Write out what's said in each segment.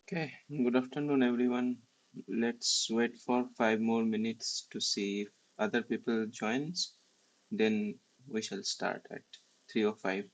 Okay, good afternoon, everyone. Let's wait for 5 more minutes to see if other people joins. Then we shall start at 3:05.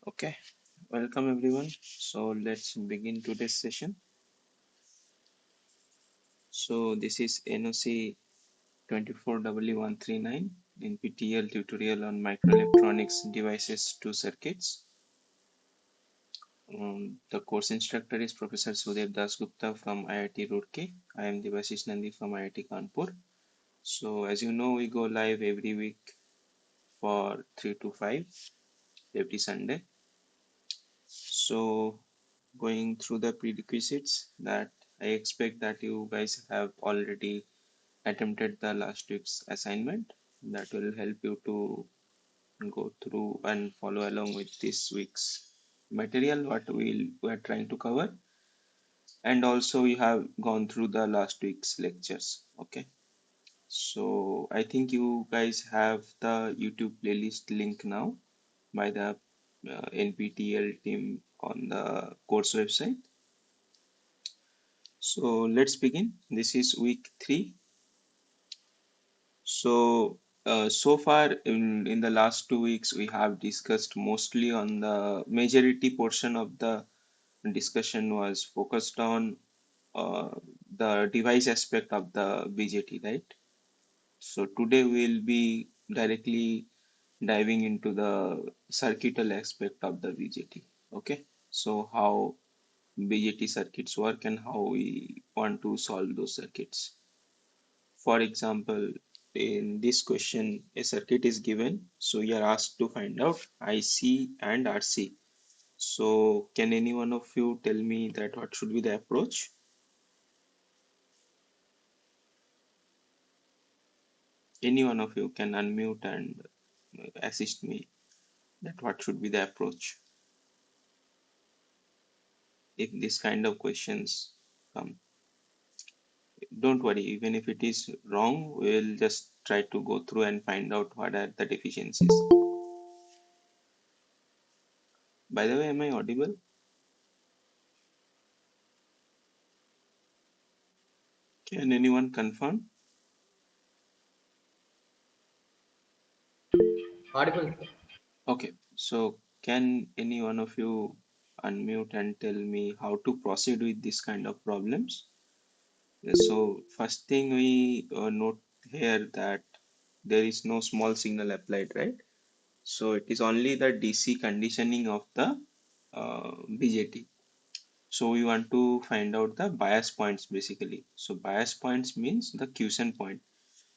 Okay, Welcome everyone. So let's begin today's session. So this is NOC24W139 NPTEL tutorial on microelectronics devices to circuits. The course instructor is Professor Sudev Das Gupta from IIT Roorkee. I am Debashish Nandi from IIT Kanpur. So as you know, we go live every week for 3 to 5 every Sunday. So going through the prerequisites that I expect that you guys have already attempted the last week's assignment. That will help you to go through and follow along with this week's material what we are trying to cover, and also we have gone through the last week's lectures. Okay, so I think you guys have the YouTube playlist link now by the NPTEL team on the course website. So let's begin. This is week 3. So far in the last 2 weeks, we have discussed mostly on the majority portion of the discussion was focused on the device aspect of the BJT, right? So today we'll be directly diving into the circuital aspect of the BJT. Okay, so how BJT circuits work and how we want to solve those circuits. For example, in this question, a circuit is given, so you are asked to find out IC and RC. So, can any one of you tell me that what should be the approach? Any one of you can unmute and assist me that what should be the approach if this kind of questions come. Don't worry, even if it is wrong, we'll just try to go through and find out what are the deficiencies. By the way, am I audible? Can anyone confirm? Audible. Okay, so can any one of you unmute and tell me how to proceed with this kind of problems? So first thing we note here that there is no small signal applied, right? So it is only the DC conditioning of the BJT. So we want to find out the bias points basically. So bias points means the quiescent point.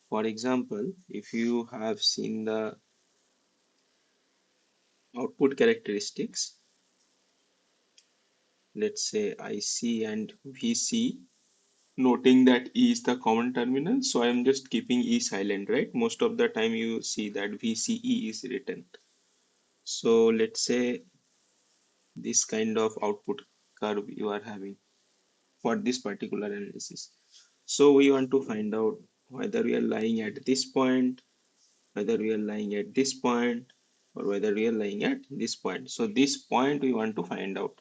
For example, if you have seen the output characteristics, let's say IC and VC, noting that E is the common terminal, so I am just keeping E silent, right? Most of the time you see that VCE is written. So let's say this kind of output curve you are having for this particular analysis. So we want to find out whether we are lying at this point, whether we are lying at this point, or whether we are lying at this point. So this point we want to find out.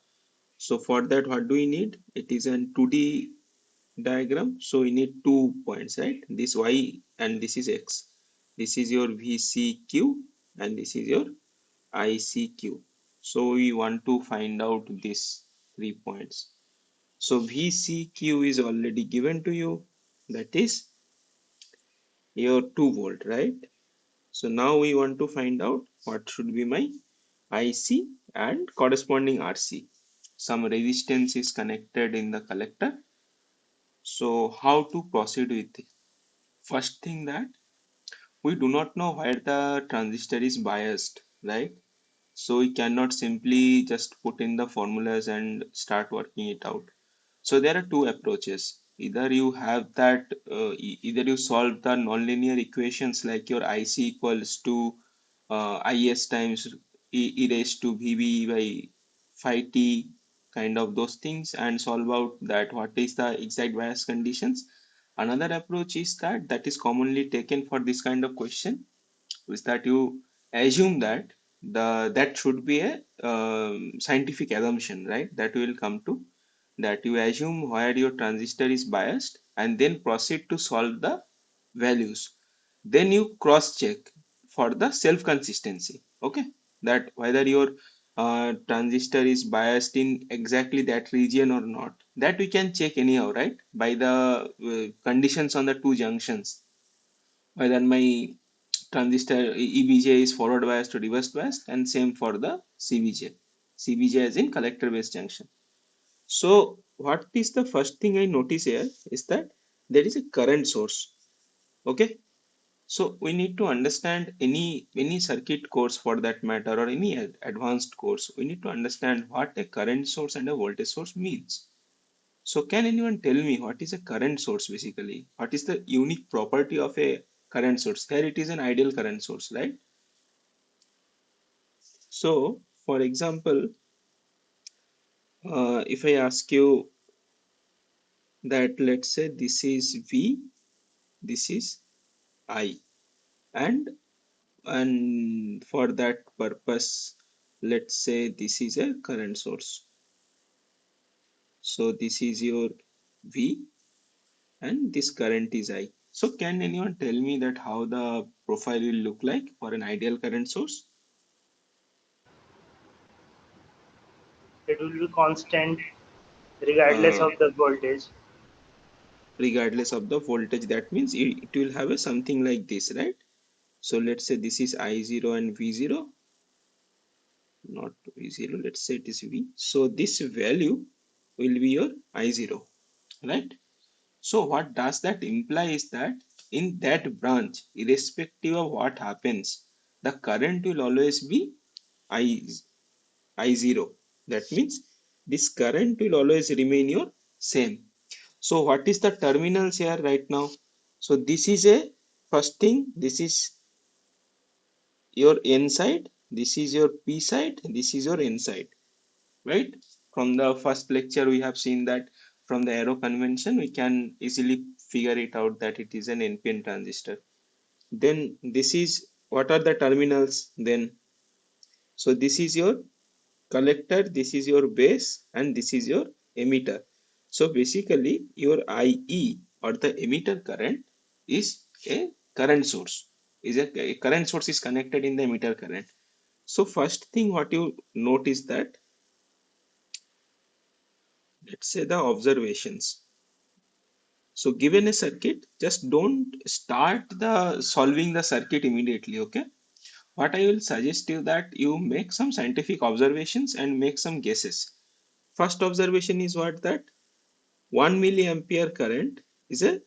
So for that, what do we need? It is a 2D diagram, so we need 2 points, right? This y and this is x. This is your VCQ and this is your ICQ. So we want to find out these 3 points. So VCQ is already given to you, that is your 2 volt, right? So now we want to find out what should be my IC and corresponding RC. Some resistance is connected in the collector. So how to proceed with it? First thing that we do not know where the transistor is biased, right? So we cannot simply just put in the formulas and start working it out. So there are two approaches. Either you have that, either you solve the nonlinear equations like your IC equals to IS times e raised to VB by phi t, kind of those things, and solve out that what is the exact bias conditions. Another approach is that is commonly taken for this kind of question, is that you assume that that should be a scientific assumption, right? That we will come to, that you assume where your transistor is biased and then proceed to solve the values. Then you cross check for the self consistency. Okay, that whether your transistor is biased in exactly that region or not. That we can check anyhow, right? By the conditions on the two junctions, whether my transistor EBJ is forward biased or reverse biased, and same for the CBJ. CBJ as in collector base junction. So what is the first thing I notice here is that there is a current source. Okay. So we need to understand any circuit course for that matter, or any advanced course. We need to understand what a current source and a voltage source means. So can anyone tell me what is a current source basically? What is the unique property of a current source? Here it is an ideal current source, right? So for example, if I ask you that, let's say this is V, this is I, and for that purpose, let's say this is a current source. So this is your V and this current is I. So can anyone tell me that how the profile will look like for an ideal current source? It will be constant regardless Uh, of the voltage. Regardless of the voltage, that means it will have a something like this, right? So let's say this is I0 and V0, not V0, let's say it is V. So this value will be your I0, right? So what does that imply is that in that branch, irrespective of what happens, the current will always be I, I0. That means this current will always remain your same. So what is the terminals here right now? So this is a first thing, this is your N side, this is your P side, this is your N side, right? From the first lecture, we have seen that from the arrow convention, we can easily figure it out that it is an NPN transistor. Then this is what are the terminals then? So this is your collector, this is your base, and this is your emitter. So basically, your IE or the emitter current is a current source. A current source is connected in the emitter current. So first thing what you note is that, let's say the observations. So given a circuit, just don't start the solving the circuit immediately. Okay. What I will suggest you that you make some scientific observations and make some guesses. First observation is what, that 1 milliampere current is a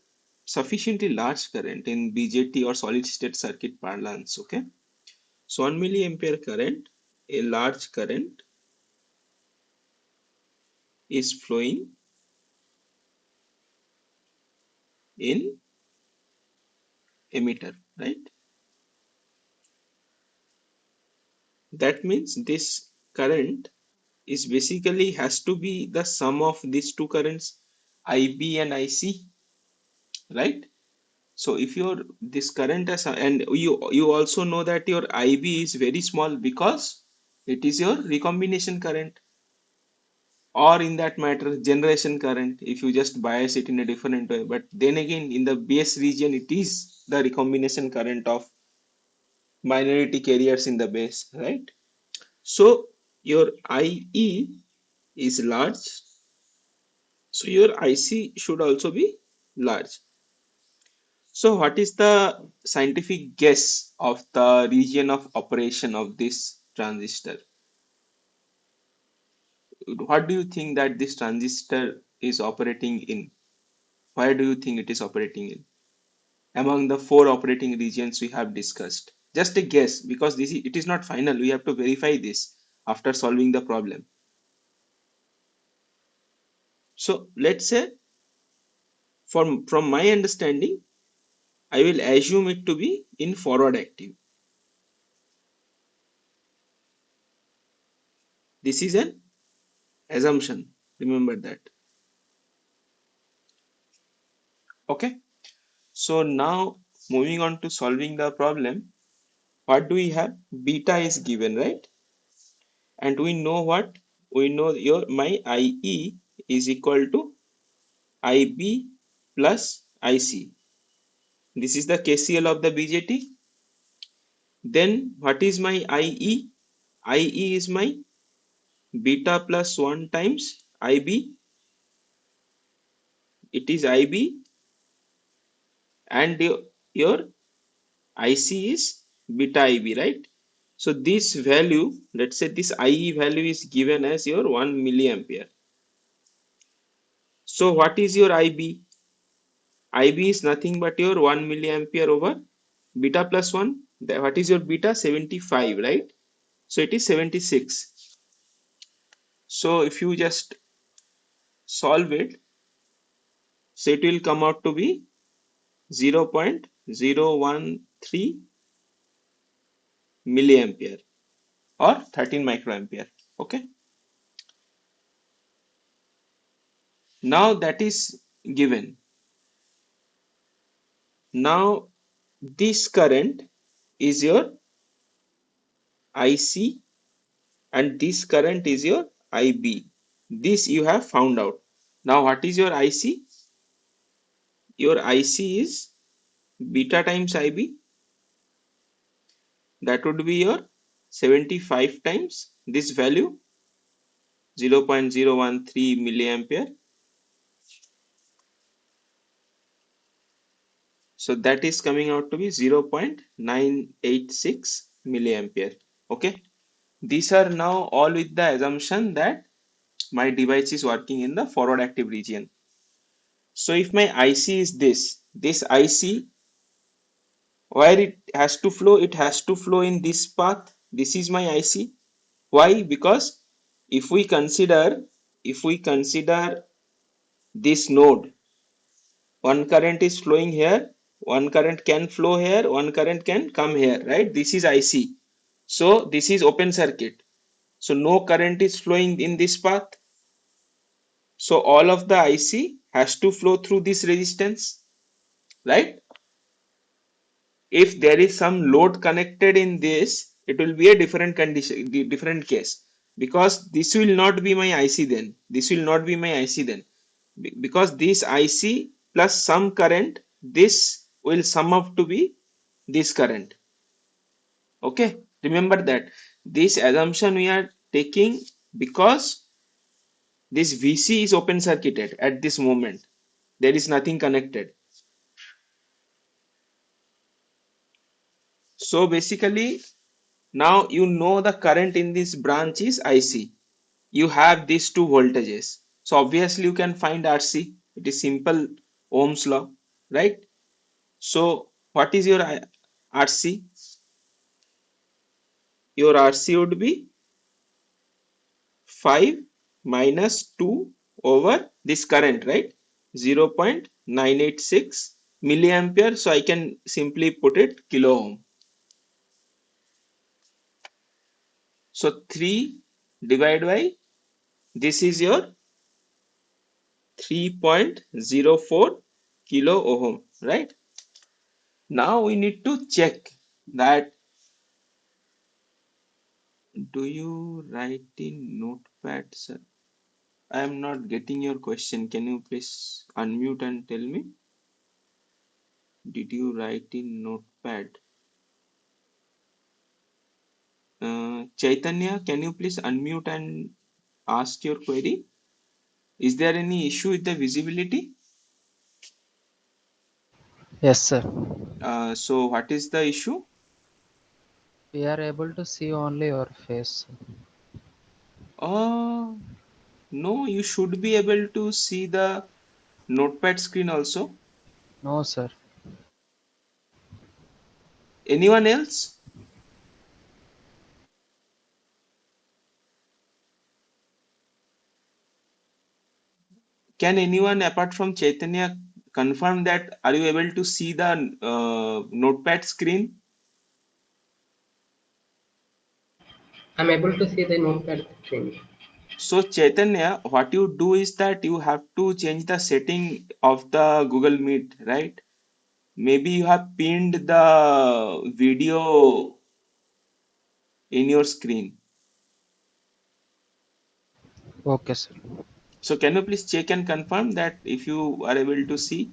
sufficiently large current in BJT or solid state circuit parlance. Okay. So 1 milliampere current, a large current, is flowing in emitter, right? That means this current is basically has to be the sum of these two currents, IB and IC, right? So if your this current is, and you also know that your IB is very small because it is your recombination current, or in that matter generation current if you just bias it in a different way. But then again, in the base region, it is the recombination current of minority carriers in the base, right? So your IE is large, so your IC should also be large. So what is the scientific guess of the region of operation of this transistor? What do you think that this transistor is operating in? Where do you think it is operating in? Among the four operating regions we have discussed. Just a guess, because it is not final. We have to verify this after solving the problem. So let's say, from my understanding, I will assume it to be in forward active. This is an assumption. Remember that. Okay. So now moving on to solving the problem, what do we have? Beta is given, right? And we know what? We know my IE is equal to IB plus IC. This is the KCL of the BJT. Then what is my IE? IE is my beta plus 1 times IB. It is IB, and your IC is beta IB, right? So this value, let's say this IE value is given as your 1 milliampere. So what is your IB? IB is nothing but your 1 milliampere over beta plus 1. What is your beta? 75, right? So it is 76. So if you just solve it, so it will come out to be 0.013 milliampere or 13 microampere. Okay. Now that is given. Now this current is your IC and this current is your IB. This you have found out. Now what is your IC? Your IC is beta times IB. That would be your 75 times this value, 0.013 milliampere. So that is coming out to be 0.986 milliampere. Okay. These are now all with the assumption that my device is working in the forward active region. So if my IC is this IC, where it has to flow, it has to flow in this path. This is my IC. Why? Because if we consider this node, one current is flowing here, one current can flow here, one current can come here, right? This is IC. So this is open circuit. So no current is flowing in this path. So all of the IC has to flow through this resistance, right? If there is some load connected in this, it will be a different condition, different case, because this will not be my IC then. This will not be my IC then, because this IC plus some current, this will sum up to be this current. Okay, remember that this assumption we are taking because this VC is open circuited at this moment. There is nothing connected. So basically, now you know the current in this branch is IC. You have these two voltages. So obviously you can find RC. It is simple Ohm's law, right? So what is your RC? Your RC would be 5 minus 2 over this current, right? 0.986 milliampere. So I can simply put it kilo ohm. So 3 divided by this is your 3.04 kilo ohm, right? Now we need to check that. Do you write in notepad, sir? I am not getting your question. Can you please unmute and tell me? Did you write in notepad? Chaitanya, can you please unmute and ask your query? Is there any issue with the visibility? Yes, sir. So what is the issue? We are able to see only your face. Uh, no, you should be able to see the notepad screen also. No, sir. Anyone else? Can anyone apart from Chaitanya confirm that are you able to see the notepad screen? I'm able to see the notepad screen. So Chaitanya, what you do is that you have to change the setting of the Google Meet, right? Maybe you have pinned the video in your screen. Okay, sir. So can you please check and confirm that if you are able to see?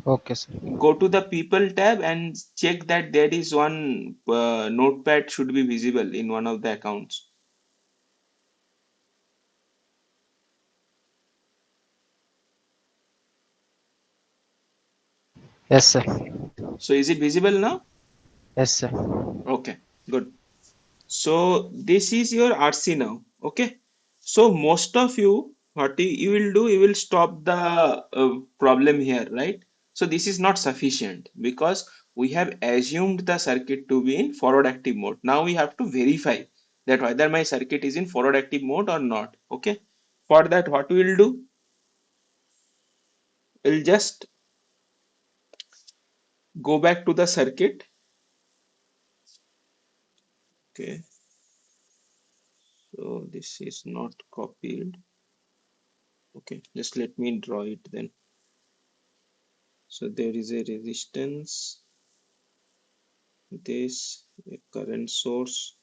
Okay, sir. Go to the people tab and check that there is one notepad should be visible in one of the accounts. Yes, sir. So is it visible now? Yes, sir. Okay, good. So this is your RC now. Okay. So most of you, what you will do, you will stop the problem here, right? So this is not sufficient because we have assumed the circuit to be in forward active mode. Now we have to verify that whether my circuit is in forward active mode or not. Okay. For that, what we will do? We'll just go back to the circuit. Okay. So this is not copied. Okay. Just let me draw it then. So there is a resistance, this a current source,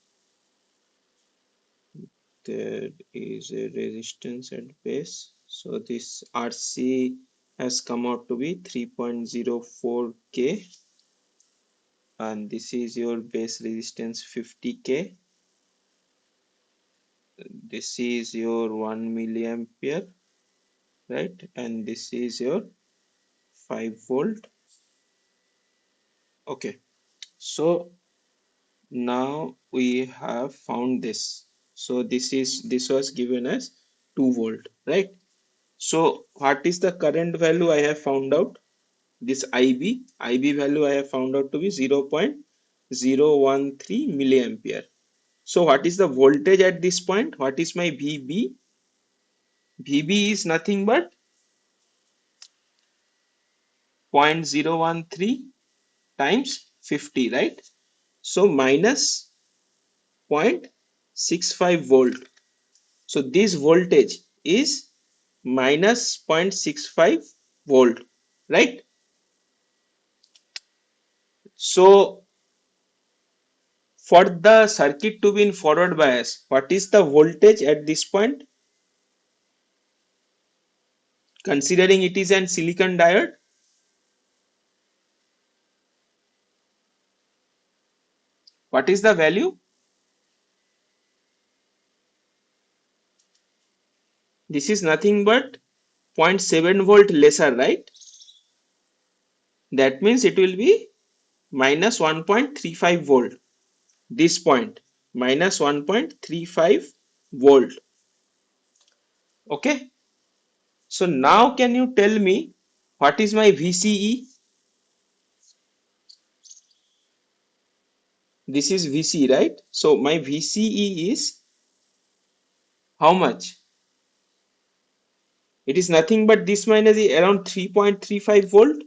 there is a resistance at base. So this RC has come out to be 3.04K, and this is your base resistance 50K. This is your 1 milliampere, right? And this is your 5 volt. Okay, so now we have found this. So this was given as 2 volt, right? So what is the current value I have found out? This IB value I have found out to be 0.013 milliampere. So what is the voltage at this point? What is my VB? VB is nothing but 0.013 times 50, right? So minus 0.65 volt. So this voltage is minus 0.65 volt, right? So for the circuit to be in forward bias, what is the voltage at this point? Considering it is an silicon diode, what is the value? This is nothing but 0.7 volt lesser, right? That means it will be minus 1.35 volt. This point, minus 1.35 volt. Okay. So now can you tell me what is my VCE? This is VC, right? So my VCE is how much? It is nothing but this minus around 3.35 volt.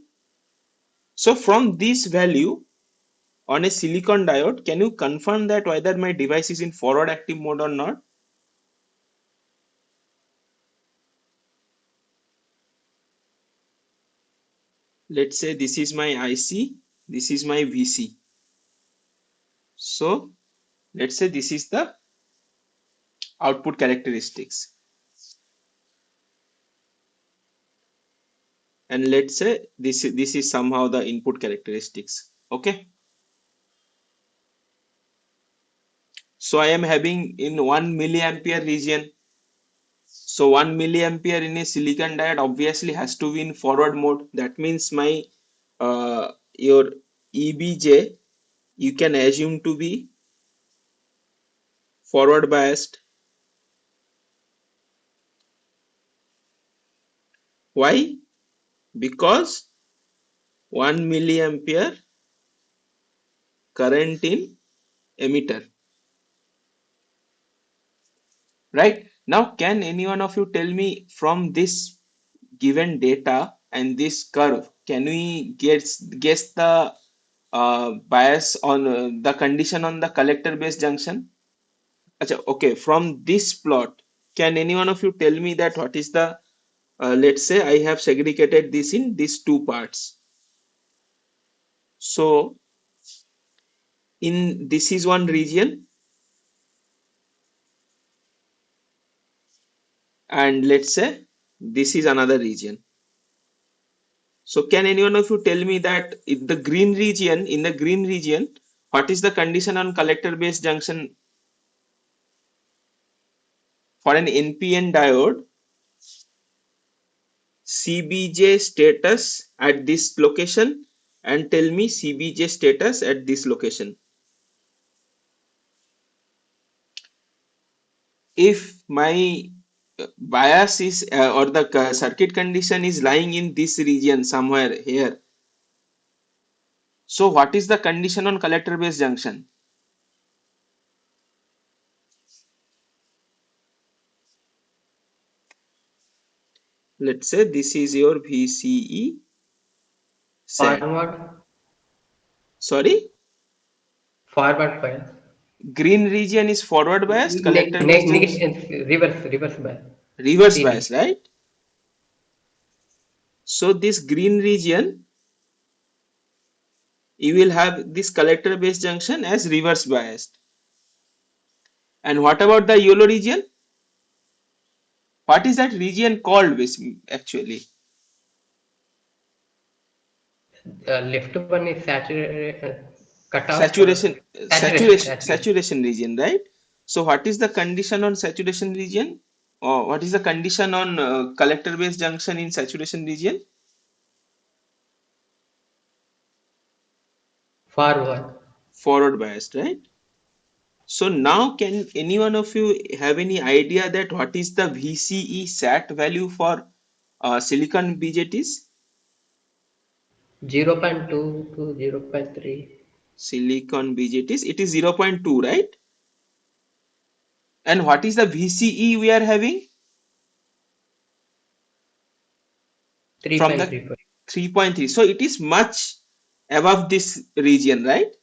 So from this value on a silicon diode, can you confirm that whether my device is in forward active mode or not? Let's say this is my IC, this is my VC. So let's say this is the output characteristics. And let's say this is somehow the input characteristics. Okay. So I am having in 1 milliampere region. So 1 milliampere in a silicon diode obviously has to be in forward mode. That means my your EBJ you can assume to be forward biased. Why? Because 1 milliampere current in emitter. Right? Now, can any one of you tell me from this given data and this curve, can we guess the bias on the condition on the collector base junction? Achha, okay, from this plot, can any one of you tell me that what is the, let's say I have segregated this in these two parts. So in this is one region and let's say this is another region. So can any one of you tell me that in the green region, what is the condition on collector base junction for an NPN diode? CBJ status at this location and tell me CBJ status at this location. If my bias is or the circuit condition is lying in this region somewhere here, so what is the condition on collector base junction? Let's say this is your VCE SAT. Sorry, Forward bias. green region is forward biased, collector base junction Reverse bias. reverse CD. bias, right? So this green region, you will have this collector base junction as reverse biased. And what about the yellow region? What is that region called actually? Left one is saturated, cut off. Saturation. Saturation region, right? So what is the condition on saturation region, or what is the condition on collector base junction in saturation region? Forward. Forward biased, right? So now can any one of you have any idea that what is the VCE SAT value for silicon BJTs? 0.2 to 0.3. Silicon BJTs, it is 0.2, right? And what is the VCE we are having? From the 3.34. 3.3. So it is much above this region, right?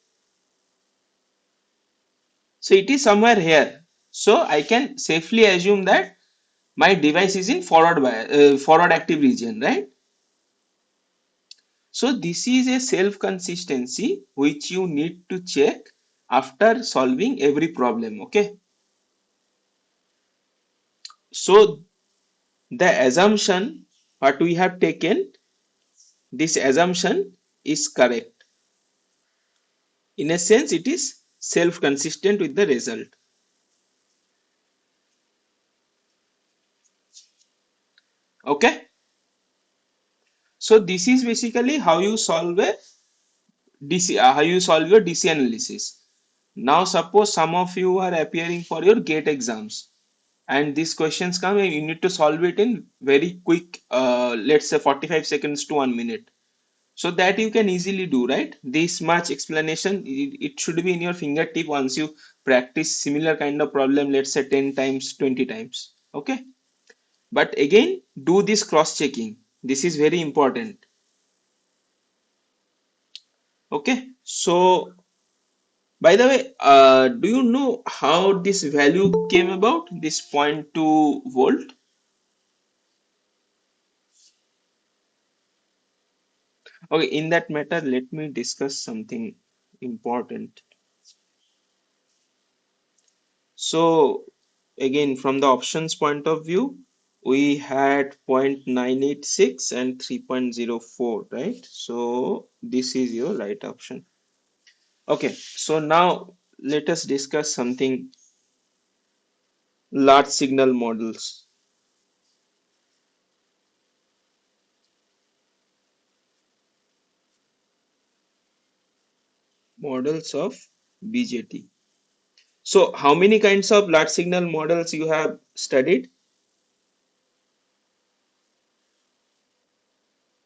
So it is somewhere here. So I can safely assume that my device is in forward active region, right? So this is a self consistency which you need to check after solving every problem. Okay. So the assumption what we have taken, this assumption is correct. In a sense, it is self consistent with the result. Okay. So this is basically how you solve a DC, how you solve your DC analysis. Now suppose some of you are appearing for your gate exams and these questions come and you need to solve it in very quick, let's say 45 seconds to 1 minute. So that you can easily do, right? This much explanation, it should be in your fingertip once you practice similar kind of problem, let's say 10 times, 20 times. Okay. But again, do this cross checking. This is very important. Okay. So by the way, do you know how this value came about, this 0.2 volt? Okay, in that matter, let me discuss something important. So, again, from the options point of view, we had 0.986 and 3.04, right? So, this is your right option. Okay, so now let us discuss something, large signal models. Models of BJT. So how many kinds of large signal models you have studied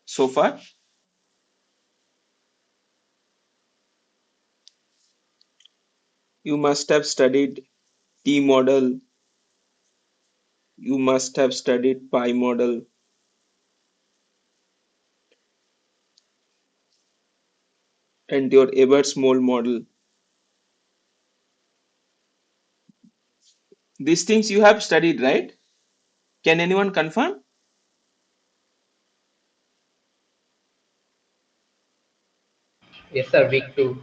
so far? You must have studied T model, you must have studied pi model, and your Ebers-Moll model. These things you have studied, right? Can anyone confirm? Yes, sir. Week 2.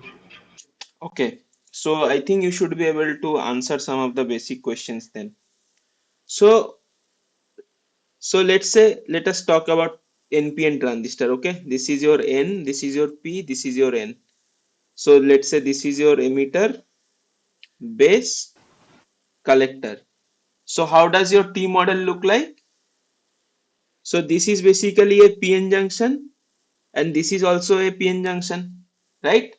Okay, so I think you should be able to answer some of the basic questions then. So, let's say, let us talk about NPN transistor. Okay, this is your N, this is your P, this is your N. So let's say this is your emitter, base, collector. So how does your T model look like? So this is basically a PN junction and this is also a PN junction, right?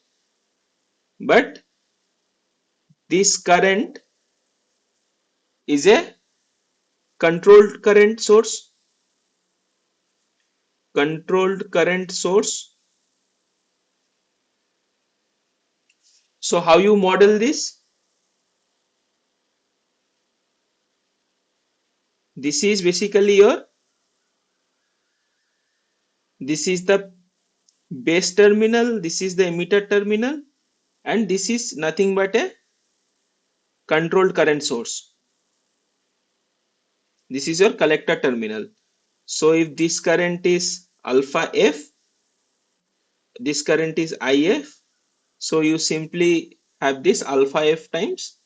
But this current is a controlled current source. Controlled current source. So how you model this? This is basically your, this is the base terminal, this is the emitter terminal, and this is nothing but a controlled current source. This is your collector terminal. So if this current is alpha F, this current is IF, so you simply have this alpha F times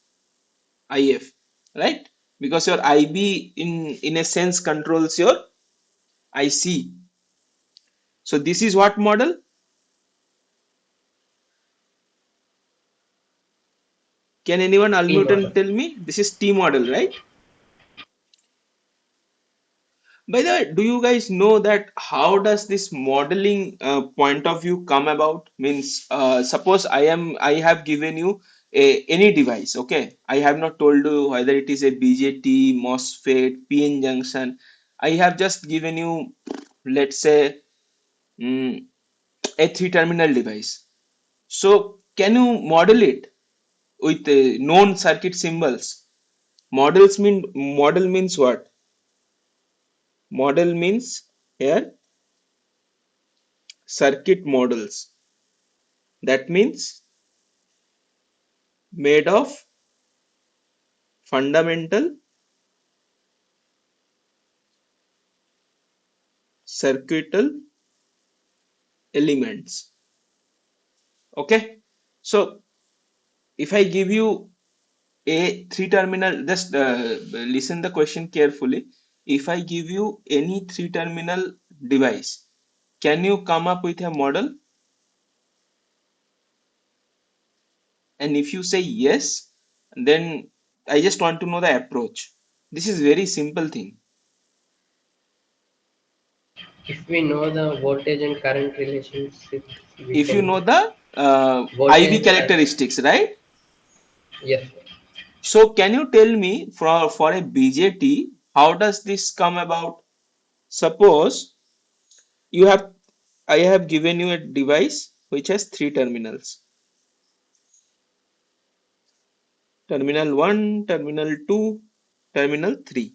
IF, right? Because your IB in a sense controls your IC. So this is what model? Can anyone T unmute model. and tell me? This is T model, right? By the way, do you guys know that how does this modeling point of view come about? Means, suppose I have given you any device, okay? I have not told you whether it is a BJT, MOSFET, PN junction. I have just given you, let's say, a three-terminal device. So, can you model it with known circuit symbols? Model means what? Model means here circuit models. That means made of fundamental circuital elements. Okay. So if I give you a three terminal, just listen the question carefully. If I give you any three terminal device, can you come up with a model? And if you say yes, then I just want to know the approach. This is very simple thing. If we know the voltage and current relationships, we If you can know the IB voltage. characteristics, right? Yes, So can you tell me for a BJT, how does this come about? Suppose you have, I have given you a device which has three terminals. Terminal 1, terminal 2, terminal 3.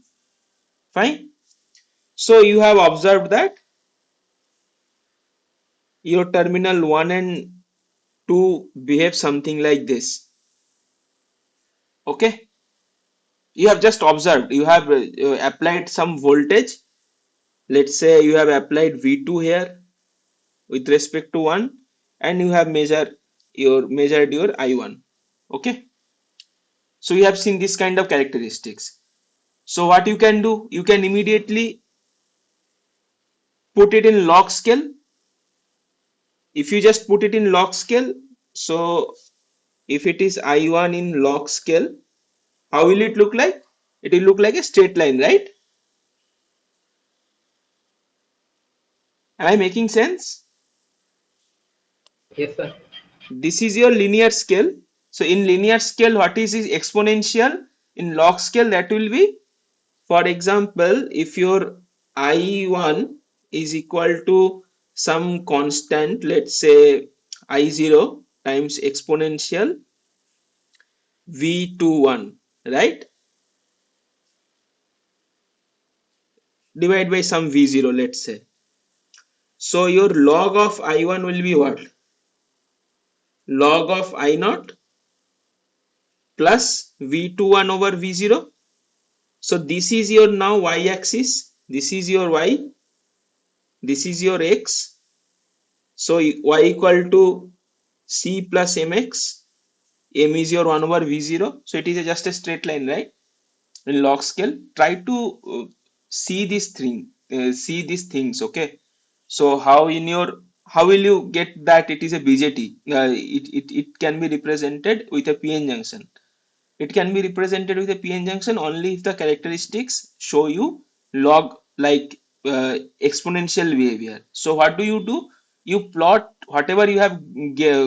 Fine. So you have observed that your terminal 1 and 2 behave something like this. Okay. You have just observed, you have applied some voltage. Let's say you have applied V2 here with respect to 1, and you have measured your I1. Okay, so you have seen this kind of characteristics. So what you can do, you can immediately put it in log scale. If you just put it in log scale, so if it is I1 in log scale, how will it look like? It will look like a straight line, right? Am I making sense? yes, sir. This is your linear scale. So in linear scale, what is exponential? In log scale, that will be, for example, if your I1 is equal to some constant, let's say I0 times exponential V21, right? Divide by some V0, let's say. So your log of I1 will be what? Log of I0 plus V21 over V0. So this is your now y-axis, this is your y, this is your x. So y equal to c plus mx, m is your 1 over v0. So it is just a straight line, right? In log scale, try to see this thing, see these things, okay? So how will you get that it is a BJT? It can be represented with a PN junction. It can be represented with a PN junction only if the characteristics show you log like exponential behavior. So what do? you plot whatever you have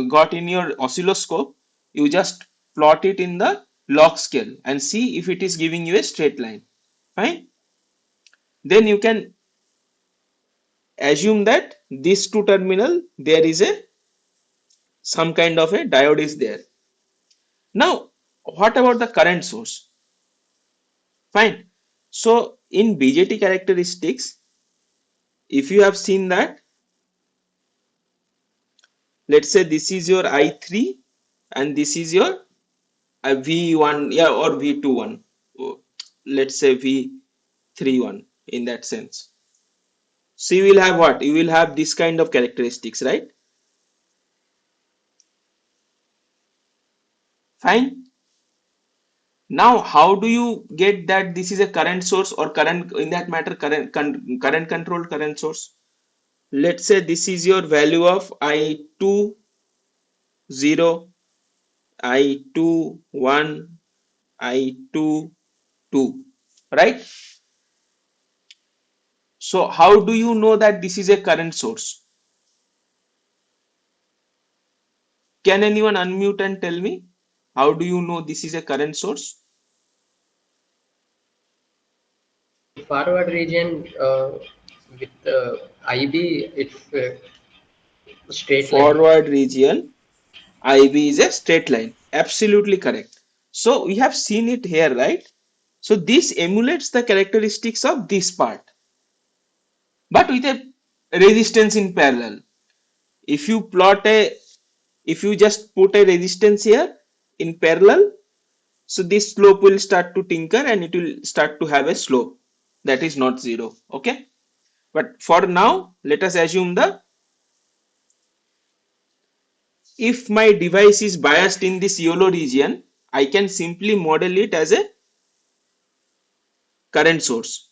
got in your oscilloscope, you just plot it in the log scale and see if it is giving you a straight line. Fine. Then you can assume that this two terminal there is a some kind of a diode is there. Now, what about the current source? Fine. So in BJT characteristics, if you have seen that, let's say this is your I3 and this is your V1, yeah, or V21. Let's say V31 in that sense. So you will have what? You will have this kind of characteristics, right? Fine. Now, how do you get that this is a current source or current in that matter current controlled current source? Let's say this is your value of I20, I21, I22, right? So how do you know that this is a current source? Can anyone unmute and tell me? How do you know this is a current source? Forward region with IB, it's straight line. Forward region IB is a straight line. Absolutely correct. So we have seen it here, right? So this emulates the characteristics of this part, but with a resistance in parallel. If you plot a, if you just put a resistance here in parallel, so this slope will start to tinker and it will start to have a slope that is not zero. Okay. But for now, let us assume the, if my device is biased in this yellow region, I can simply model it as a current source.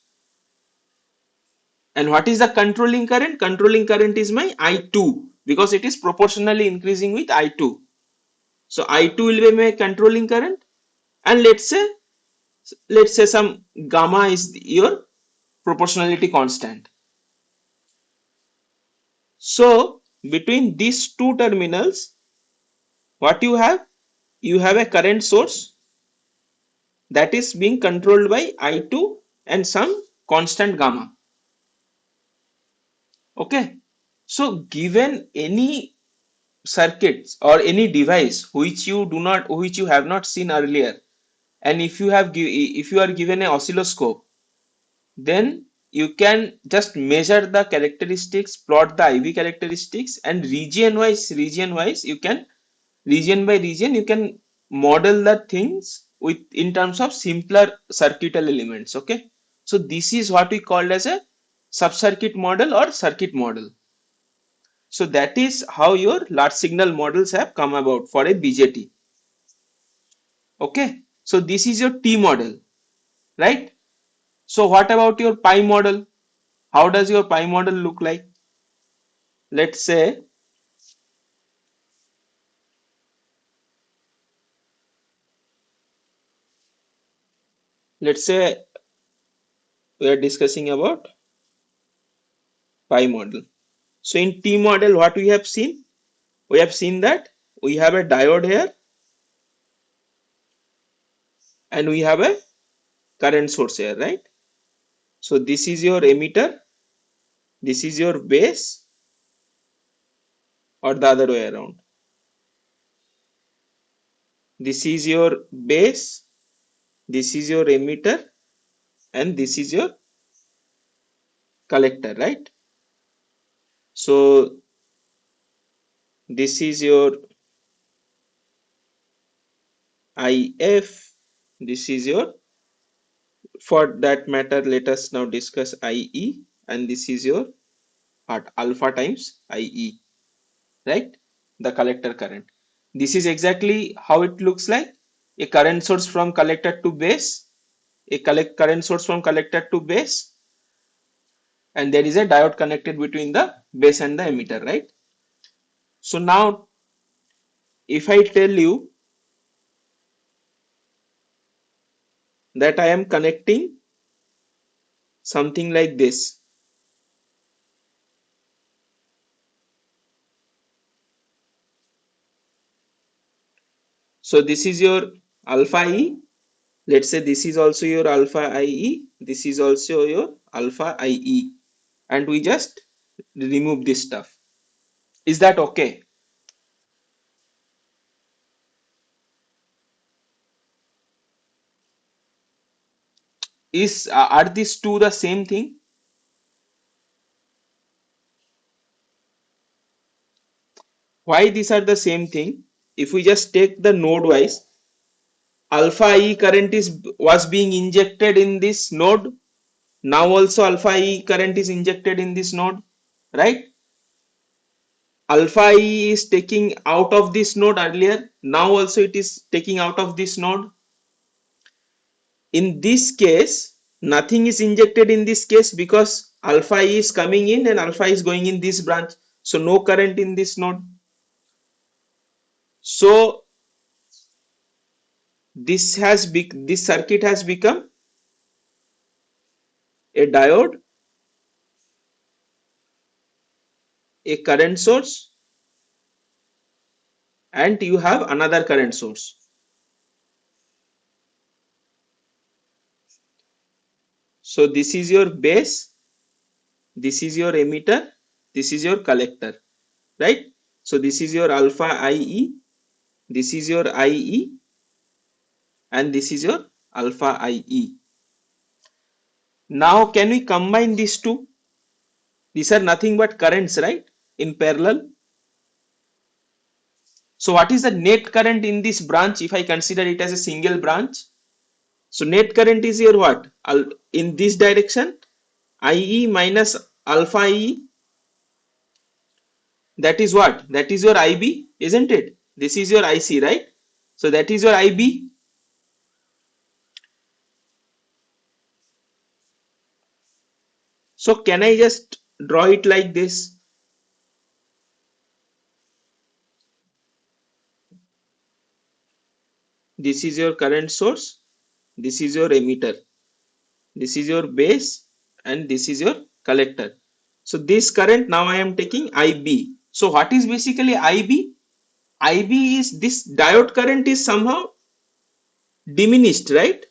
And what is the controlling current? Controlling current is my I2 because it is proportionally increasing with I2. So I2 will be my controlling current, and let's say some gamma is your proportionality constant. So between these two terminals, what you have? You have a current source that is being controlled by I2 and some constant gamma. Okay. So given any circuits or any device which you have not seen earlier, and if you are given an oscilloscope, then you can just measure the characteristics, plot the IV characteristics, and region wise you can, region by region you can model the things with in terms of simpler circuital elements. Okay, so this is what we called as a sub-circuit model or circuit model. So that is how your large signal models have come about for a BJT. Okay, so this is your T model, right? So what about your pi model? How does your pi model look like? Let's say, let's say we are discussing about pi model. So in T model, what we have seen? We have seen that we have a diode here and we have a current source here, right? So this is your emitter, this is your base, or the other way around. This is your base, this is your emitter, and this is your collector, right? So this is your IF, this is your, for that matter, let us now discuss IE, and this is your what, alpha times IE, right? The collector current. This is exactly how it looks like. A current source from collector to base, a current source from collector to base, and there is a diode connected between the base and the emitter, right? So now if I tell you that I am connecting something like this, So this is your alpha E. Let's say this is also your alpha IE, this is also your alpha IE, and we just remove this stuff. Is that okay? Are these two the same thing? Why these are the same thing? If we just take the node wise, alpha E current was being injected in this node. Now also alpha E current is injected in this node, right? Alpha E is taking out of this node earlier. Now also it is taking out of this node. In this case, nothing is injected in this case because alpha E is coming in and alpha is going in this branch. So no current in this node. So this circuit has become a diode, a current source, and you have another current source. So this is your base, this is your emitter, this is your collector, right? So this is your alpha IE, this is your IE, and this is your alpha IE. Now can we combine these two? These are nothing but currents, right? In parallel. So what is the net current in this branch if I consider it as a single branch? So net current is your what? In this direction, IE minus alpha E. That is what? That is your IB, isn't it? This is your IC, right? So that is your IB. So can I just draw it like this? This is your current source. This is your emitter. This is your base and this is your collector. So this current now I am taking IB. So what is basically IB? IB is this diode current is somehow diminished, right?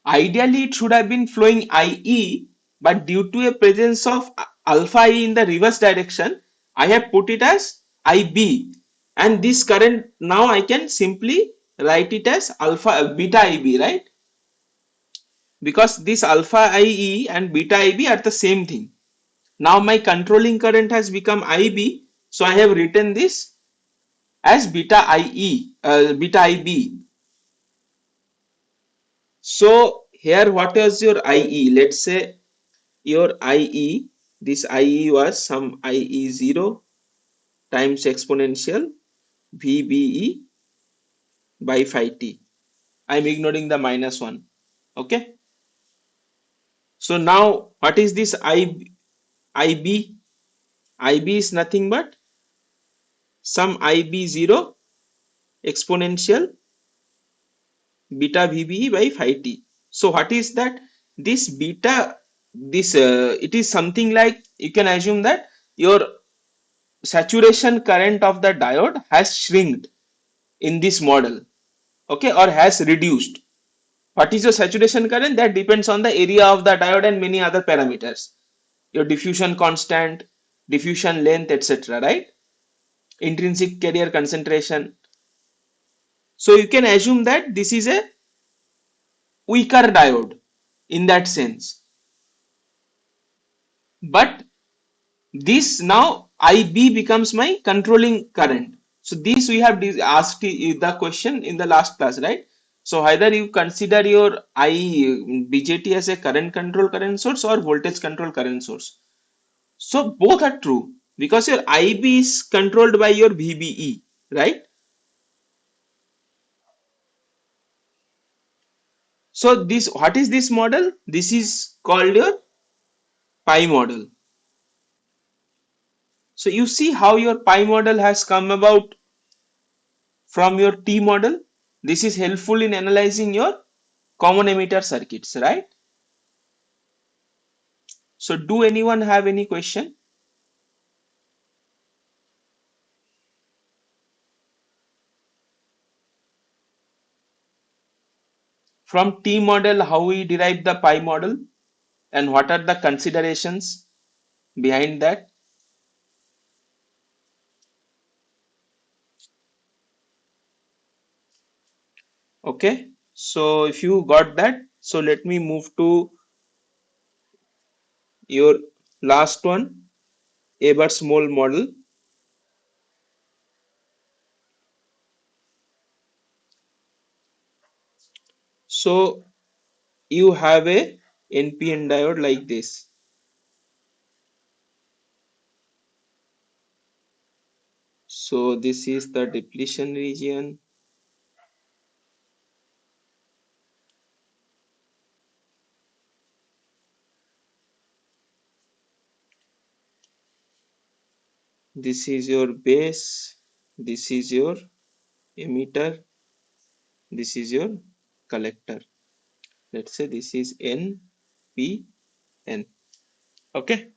Ideally it should have been flowing IE, but due to a presence of alpha E in the reverse direction, I have put it as IB, and this current now I can simply write it as alpha beta IB, right? Because this alpha IE and beta IB are the same thing. Now my controlling current has become IB, so I have written this as beta IE, beta IB. So here what is your IE? Let's say your IE, this IE was some IE0 times exponential VBE by phi t. I'm ignoring the minus one. Okay. So now what is this IB? IB is nothing but some IB0 exponential beta VBE by phi t. So what is that? This beta, it is something like, you can assume that your saturation current of the diode has shrinked in this model, okay, or has reduced. What is your saturation current? That depends on the area of the diode and many other parameters, your diffusion constant, diffusion length, etc., right? Intrinsic carrier concentration. So you can assume that this is a weaker diode in that sense, but this now IB becomes my controlling current. So this we have asked the question in the last class, right? So either you consider your BJT as a current control current source or voltage control current source. So both are true because your IB is controlled by your VBE, right? So this, what is this model? This is called your pi model. So you see how your pi model has come about from your T model. This is helpful in analyzing your common emitter circuits, right? So do anyone have any question? From T model, how we derive the pi model and what are the considerations behind that? Okay, so if you got that, so let me move to your last one, Ebers-Moll model. So you have a NPN diode like this. So this is the depletion region. This is your base. This is your emitter. This is your collector. Let's say this is N, P, N. Okay.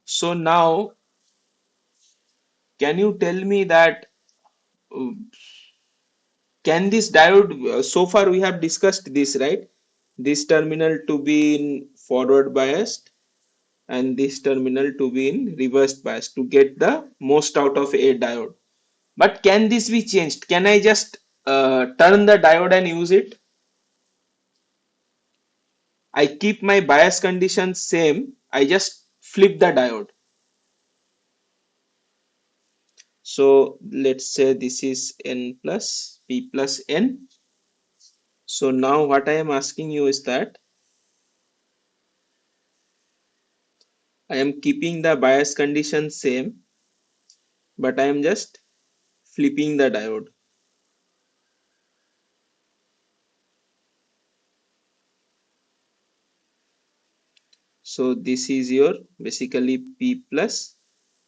So now, can you tell me that uh, can this diode, so far we have discussed this, right? This terminal to be in forward biased and this terminal to be in reverse biased to get the most out of a diode. But can this be changed? Can I just turn the diode and use it? I keep my bias conditions same. I just flip the diode. So let's say this is N plus P plus N. So now what I am asking you is that I am keeping the bias condition same, but I am just flipping the diode. So this is your basically P plus,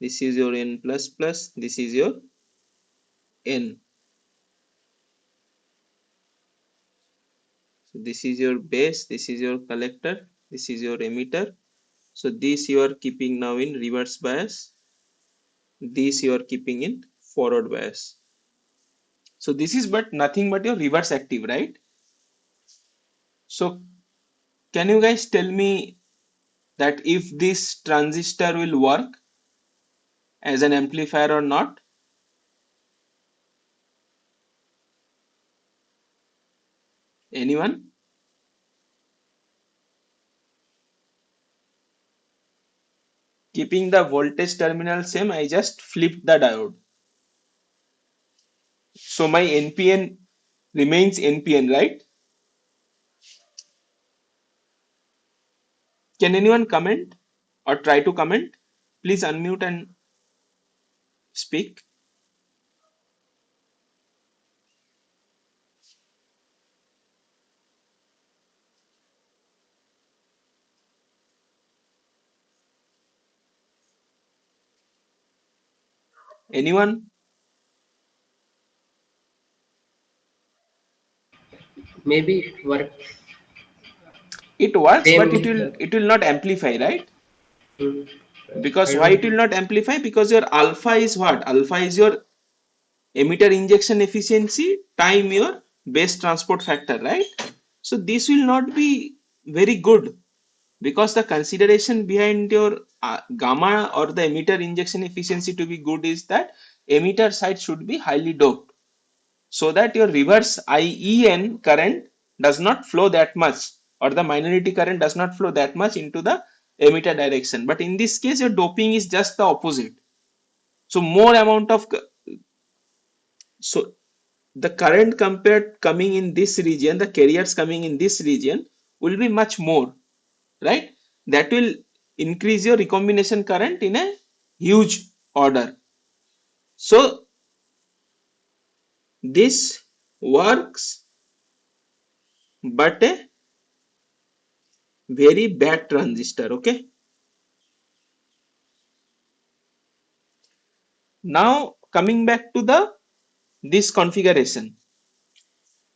this is your N plus plus, this is your N. So this is your base, this is your collector, this is your emitter. So this you are keeping now in reverse bias, this you are keeping in forward bias. So this is but nothing but your reverse active, right? So can you guys tell me that if this transistor will work as an amplifier or not? Anyone? Keeping the voltage terminal same, I just flipped the diode. So my NPN remains NPN, right? Can anyone comment or try to comment? Please unmute and speak. Anyone? Maybe it works It works, same but with the. it will not amplify, right? Hmm, Because I why don't it know. will not amplify? Because your alpha is what? Alpha is your emitter injection efficiency time your base transport factor, right? So this will not be very good because the consideration behind your gamma or the emitter injection efficiency to be good is that emitter side should be highly doped so that your reverse IEN current does not flow that much or the minority current does not flow that much into the emitter direction. But in this case, your doping is just the opposite. So more amount of so the current compared coming in this region, the carriers coming in this region will be much more, right? That will increase your recombination current in a huge order. So this works, but a very bad transistor. Okay. Now coming back to the this configuration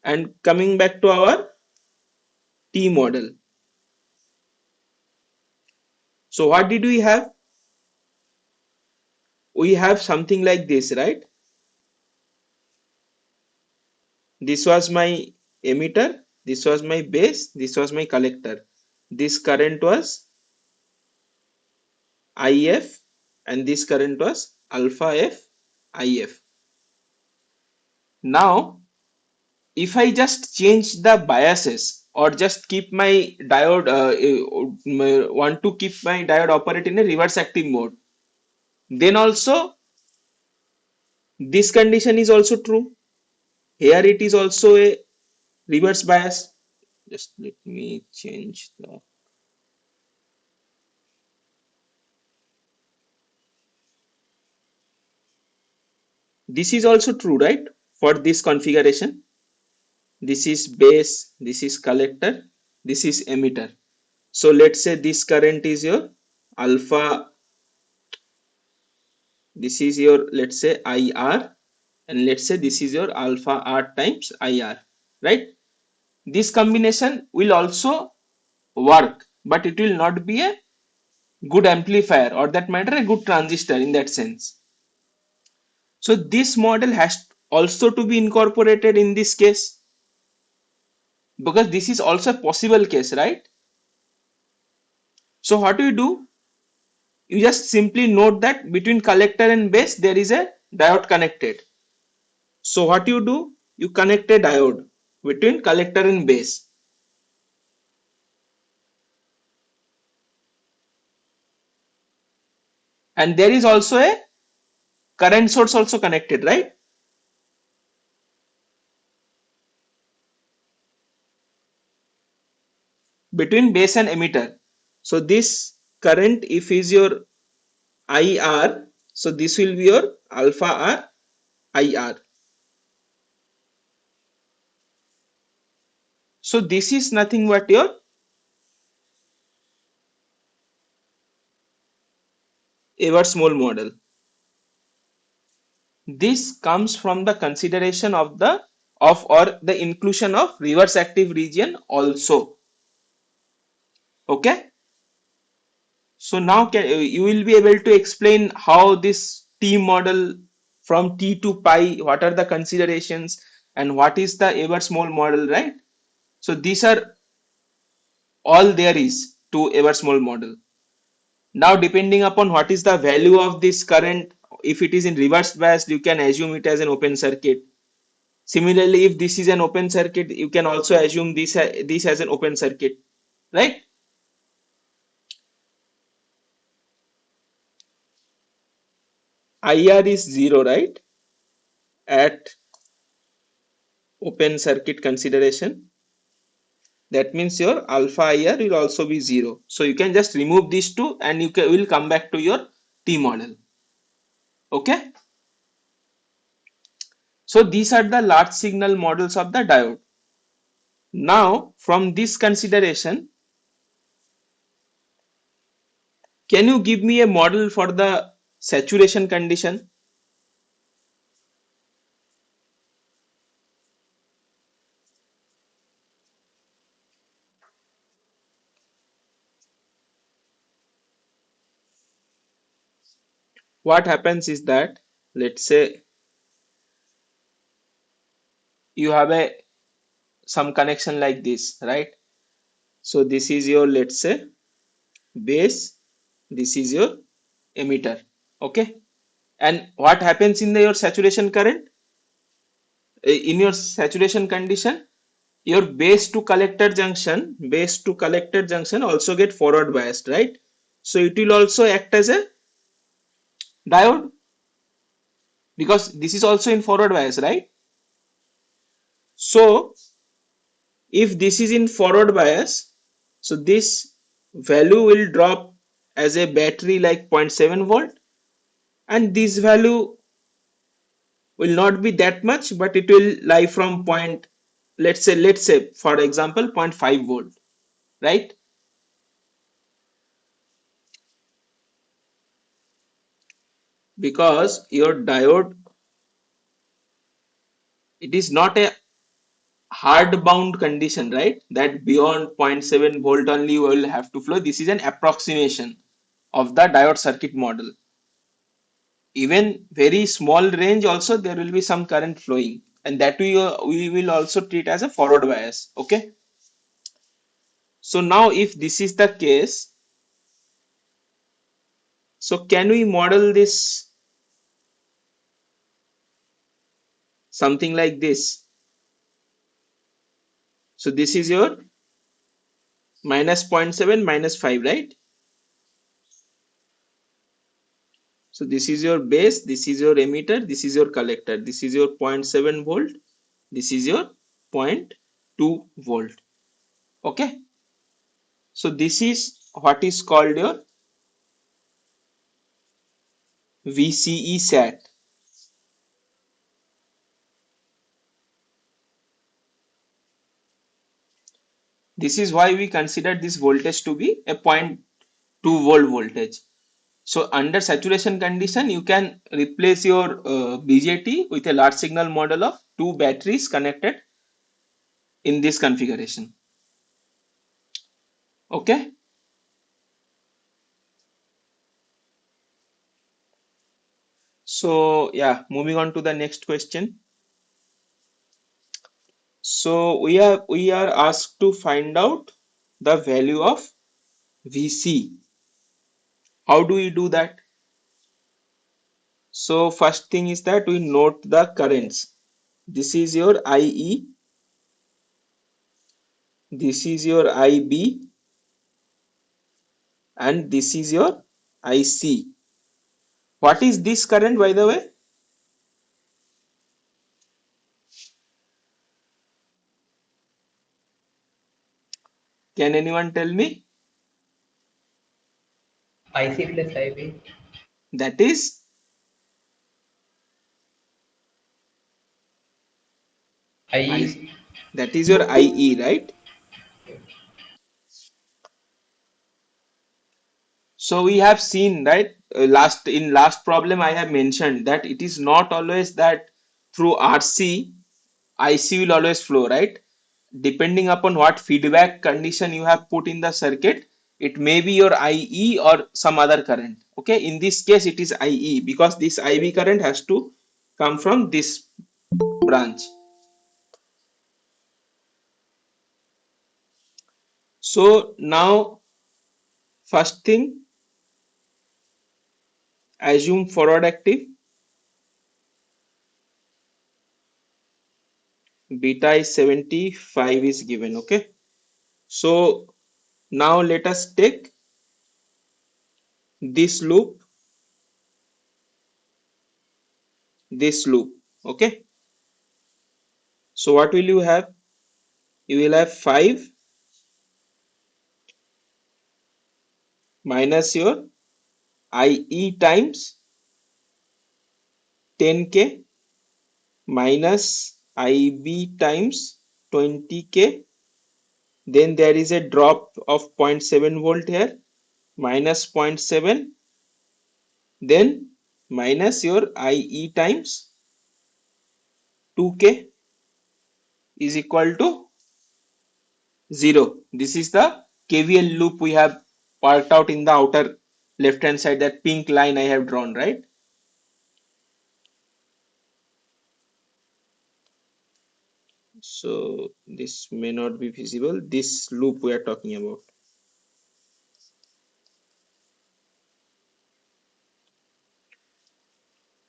and coming back to our T model. So what did we have? We have something like this, right? This was my emitter, this was my base, this was my collector. This current was IF and this current was alpha F IF. Now if I just change the biases or just keep my diode want to keep my diode operate in a reverse active mode, then also this condition is also true. Here it is also a reverse bias. Just let me change the. This is also true, right? For this configuration, this is base, this is collector, this is emitter. So let's say this current is your alpha, this is your, let's say, IR, and let's say this is your alpha R times IR, right? This combination will also work, but it will not be a good amplifier, or that matter a good transistor in that sense. So this model has also to be incorporated in this case, because this is also a possible case, right? So what do you do? You just simply note that between collector and base there is a diode connected. So what you do? You connect a diode between collector and base. And there is also a current source also connected, right? Between base and emitter. So this current, if is your IR, so this will be your alpha R IR. So this is nothing but your Ebers-Moll model. This comes from the consideration of the or the inclusion of reverse active region also. Okay. So now you will be able to explain how this T model from T to pi, what are the considerations and what is the Ebers-Moll model, right? So these are all there is to Ebers-Moll model. Now depending upon what is the value of this current, if it is in reverse bias, you can assume it as an open circuit. Similarly, if this is an open circuit, you can also assume this as an open circuit, right? IR is 0, right? At open circuit consideration. That means your alpha IR will also be 0. So you can just remove these two and you will come back to your T model. Okay. So these are the large signal models of the diode. Now from this consideration, can you give me a model for the saturation condition? What happens is that, let's say you have a some connection like this, right? So this is your, let's say, base, this is your emitter. Okay. And what happens in your saturation current? In your saturation condition, your base to collector junction also get forward biased, right? So it will also act as a diode, because this is also in forward bias, right? So if this is in forward bias, so this value will drop as a battery like 0.7 volt, and this value will not be that much, but it will lie from point, let's say for example 0.5 volt, right? Because your diode, it is not a hard bound condition, right? That beyond 0.7 volt only will have to flow. This is an approximation. of the diode circuit model. Even very small range also there will be some current flowing, and that we will also treat as a forward bias. Okay. So now if this is the case, so can we model this something like this? So this is your minus 0.7 minus 5, right? So this is your base, this is your emitter, this is your collector, this is your 0.7 volt, this is your 0.2 volt. Okay. So this is what is called your VCE SAT. This is why we consider this voltage to be a 0.2 volt voltage. So under saturation condition, you can replace your BJT with a large signal model of two batteries connected in this configuration. Okay. So yeah, moving on to the next question. So we are asked to find out the value of VC. How do we do that? So first thing is that we note the currents. This is your IE, this is your IB, and this is your IC. What is this current, by the way? Can anyone tell me? IC plus IB. That is I, IE. that is your IE, right? So we have seen, right, last problem I have mentioned that it is not always that through RC IC will always flow, right? Depending upon what feedback condition you have put in the circuit, it may be your IE or some other current. Okay, in this case it is IE because this IB current has to come from this branch. So now first thing, assume forward active, beta is 75 is given. Okay, so now let us take this loop, this loop. Okay, so what will you have? You will have 5 minus your IE times 10K minus IB times 20K. Then there is a drop of 0.7 volt here, minus 0.7, then minus your IE times 2K is equal to 0. This is the KVL loop we have worked out in the outer left hand side, that pink line I have drawn, right? So this may not be visible, this loop we are talking about.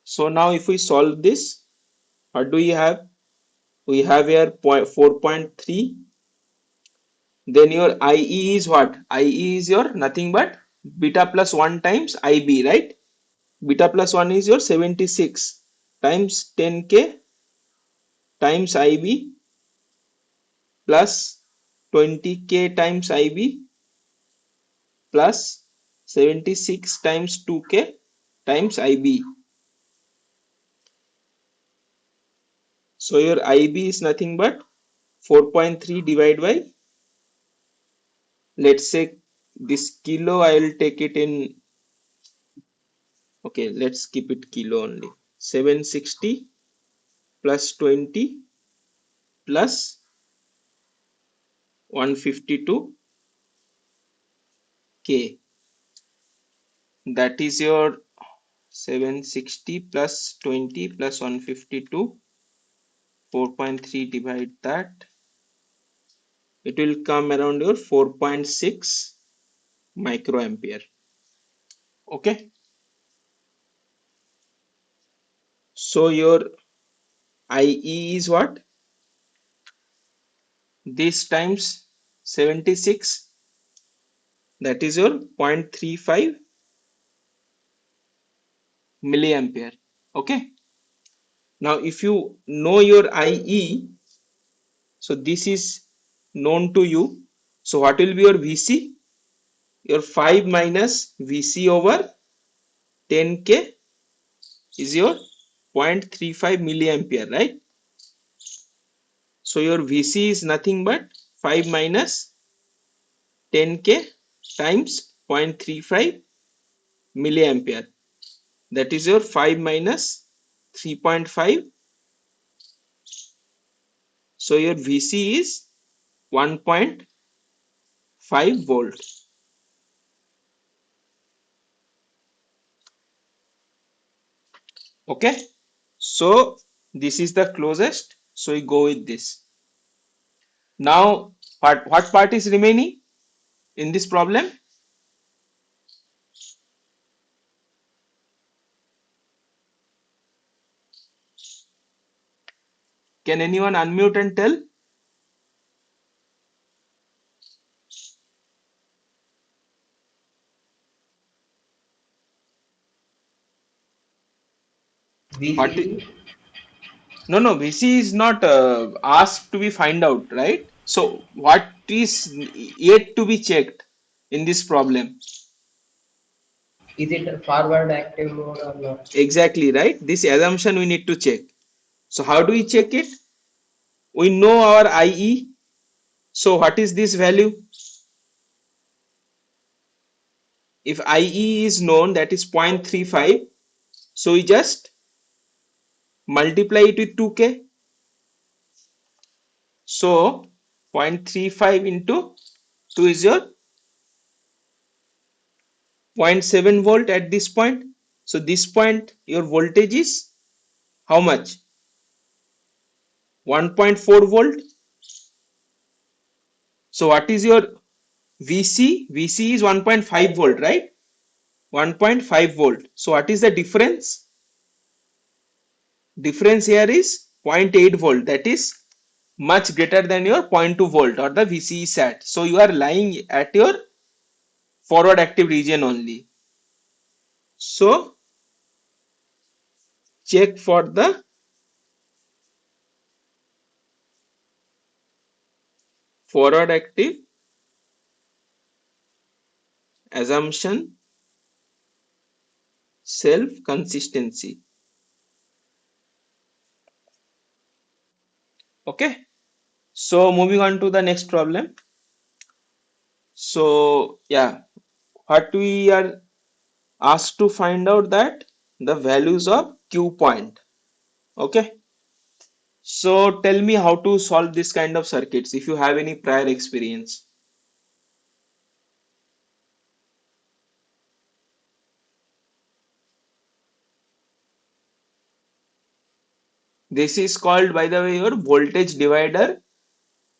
So now if we solve this, what do we have? We have here 4.3. Then your IE is what? IE is your nothing but beta plus 1 times IB, right? Beta plus 1 is your 76 times 10K times IB plus 20K times IB plus 76 times 2K times IB. So your IB is nothing but 4.3 divided by, let's say this kilo, I will take it in, okay, let's keep it kilo only. 760 plus 20 plus 152 K. that is your 760 plus 20 plus 152, 4.3 divide that, it will come around your 4.6 microampere. Okay, so your IE is what? This times 76, that is your 0.35 milliampere. Okay, now if you know your IE, so this is known to you, so what will be your VC? Your 5 minus VC over 10K is your 0.35 milliampere, right? So your VC is nothing but 5 minus 10K times 0.35 milliampere. That is your 5 minus 3.5. So your VC is 1.5 volt. Okay, so this is the closest, so we go with this. Now what part is remaining in this problem? Can anyone unmute and tell? What is, VCC, no, VC is not asked to be find out, right? So what is yet to be checked in this problem? is it a forward active mode or not? Exactly, right? This assumption we need to check. So how do we check it? We know our IE. So what is this value? If IE is known, that is 0.35. So we just multiply it with 2K. So 0.35 into 2 is your 0.7 volt at this point. So this point your voltage is how much? 1.4 volt. So what is your VC? VC is 1.5 volt, right? 1.5 volt. So what is the difference? Difference here is 0.8 volt. That is much greater than your 0.2 volt or the VCE sat. So you are lying at your forward active region only. So check for the forward active assumption self consistency. Okay. So moving on to the next problem. So yeah, what we are asked to find out that the values of Q point. Okay. So tell me how to solve this kind of circuits if you have any prior experience. This is called, by the way, your voltage divider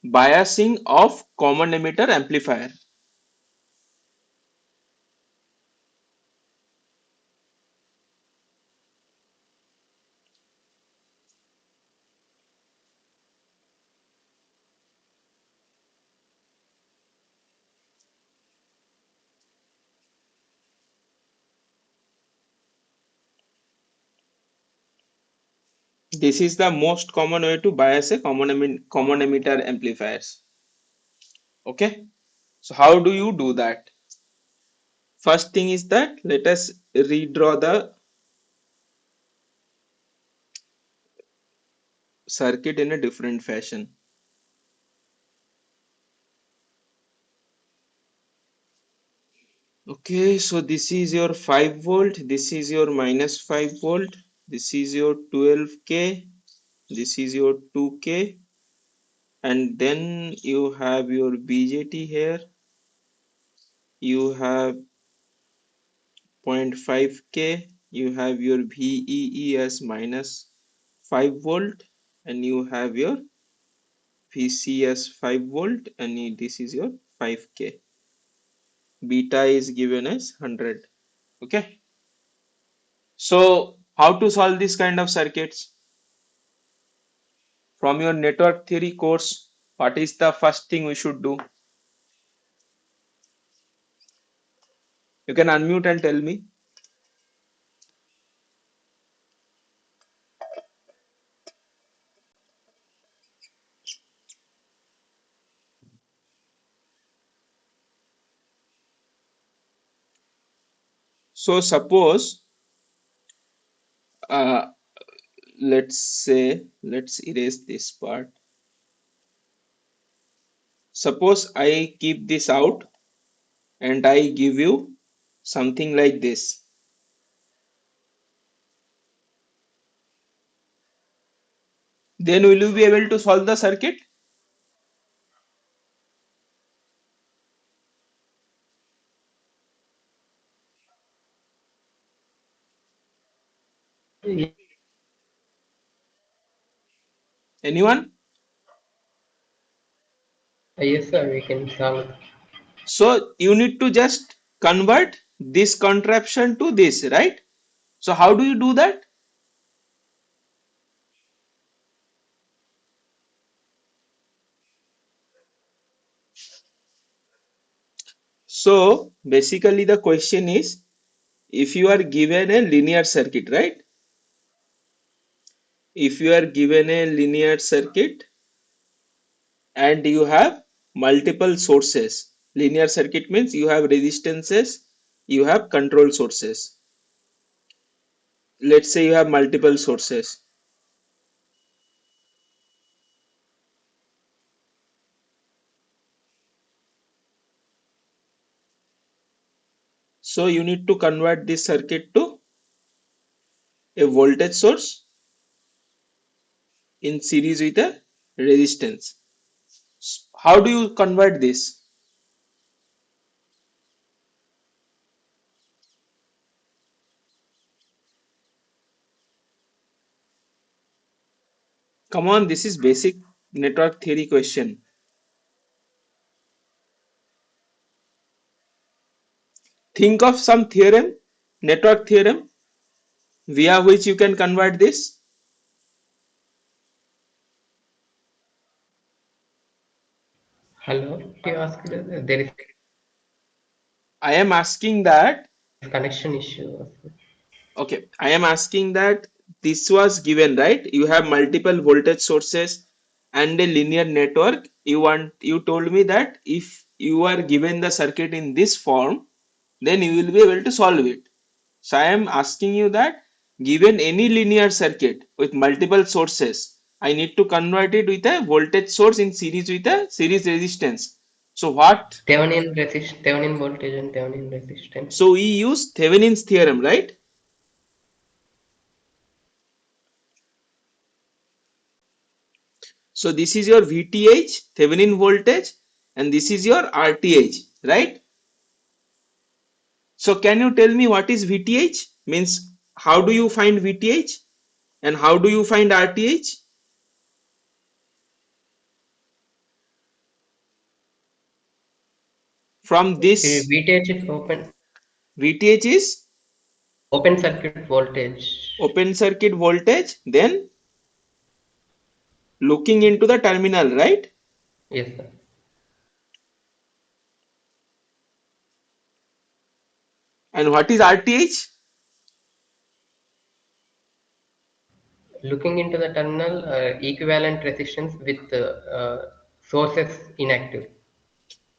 biasing of common emitter amplifier. This is the most common way to bias a common emitter amplifiers. Okay. So how do you do that? First thing is that let us redraw the circuit in a different fashion. Okay, so this is your 5 volt, this is your minus 5 volt, this is your 12K, this is your 2K, and then you have your BJT here, you have 0.5K, you have your VEE as minus 5 volt, and you have your VC as 5 volt, and this is your 5K. Beta is given as 100. Okay. So how to solve this kind of circuits? From your network theory course, what is the first thing we should do? You can unmute and tell me. So suppose, uh, let's erase this part. Suppose I keep this out and I give you something like this. Then will you be able to solve the circuit? Anyone? Yes, sir, we can solve. So you need to just convert this contraption to this, right? So how do you do that? So basically the question is, if you are given a linear circuit, right? If you are given a linear circuit and you have multiple sources, linear circuit means you have resistances, you have control sources. Let's say you have multiple sources. So you need to convert this circuit to a voltage source in series with a resistance. How do you convert this? Come on, this is basic network theory question. Think of some theorem, network theorem, via which you can convert this. Hello, do you ask? There is I am asking that, connection issue. okay, I am asking that this was given, right? You have multiple voltage sources and a linear network. You told me that if you are given the circuit in this form, then you will be able to solve it. So I am asking you that given any linear circuit with multiple sources, I need to convert it with a voltage source in series with a series resistance. So what? Thevenin voltage and Thevenin resistance. So we use Thevenin's theorem, right? So this is your VTH, Thevenin voltage, and this is your RTH, right? So can you tell me what is VTH? Means how do you find VTH and how do you find RTH? From this, VTH is open VTH is open circuit voltage. open circuit voltage, then looking into the terminal, right? Yes, sir. And what is RTH? Looking into the terminal, equivalent resistance with sources inactive.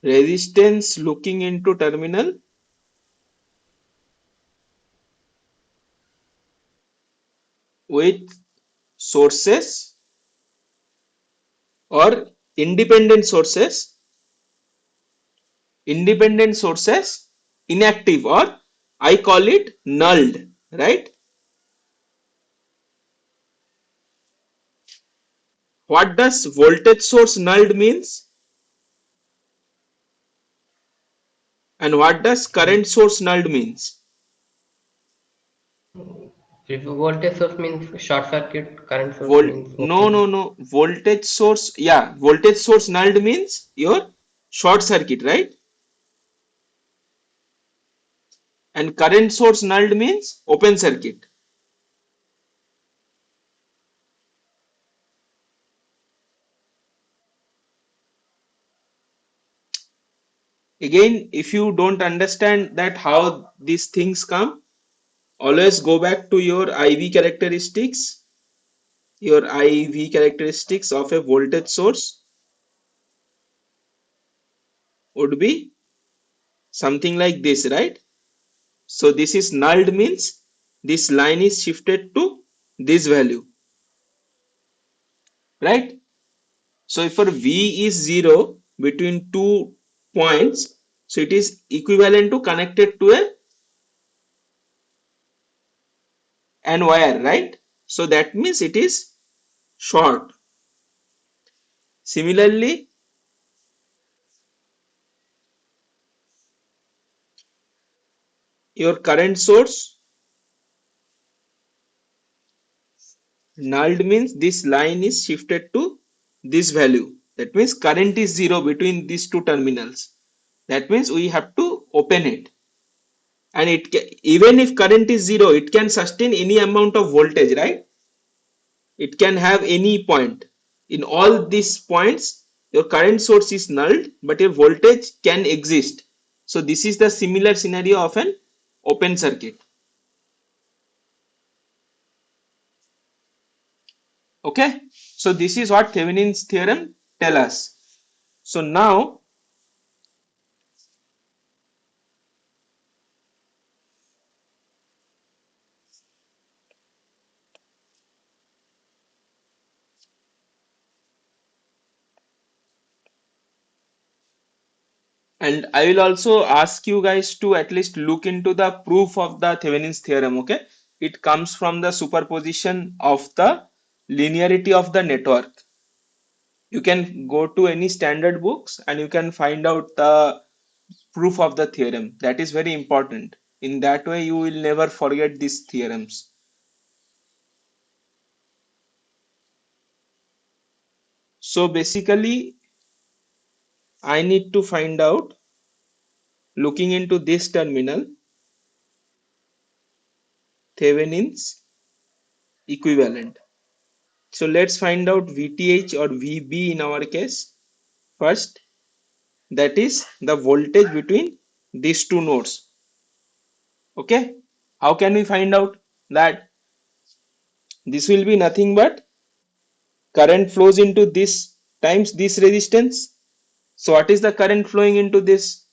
Resistance looking into terminal with sources or independent sources, inactive, or I call it nulled, right? What does voltage source nulled means? And what does current source nulled means? If voltage source means short circuit, current source means open. No. Voltage source, yeah, voltage source nulled means your short circuit, right? And current source nulled means open circuit. Again, if you don't understand that how these things come, always go back to your IV characteristics. Your IV characteristics of a voltage source would be something like this, right? So this is nulled means this line is shifted to this value, right? So if for V is 0 between 2 points, so it is equivalent to connected to an wire, right? So that means it is short. Similarly, your current source nulled means this line is shifted to this value. That means current is 0 between these two terminals. That means we have to open it. And even if current is 0, it can sustain any amount of voltage, right? It can have any point. In all these points, your current source is null, but your voltage can exist. So this is the similar scenario of an open circuit. Okay, so this is what Thevenin's theorem tell us. So now, and I will also ask you guys to at least look into the proof of the Thevenin's theorem. Okay, it comes from the superposition of the linearity of the network. You can go to any standard books and you can find out the proof of the theorem. That is very important. In that way, you will never forget these theorems. So basically, I need to find out, looking into this terminal, Thevenin's equivalent. So let's find out VTH or VB in our case first. That is the voltage between these two nodes. Okay. How can we find out that? This will be nothing but current flows into this times this resistance. So what is the current flowing into this?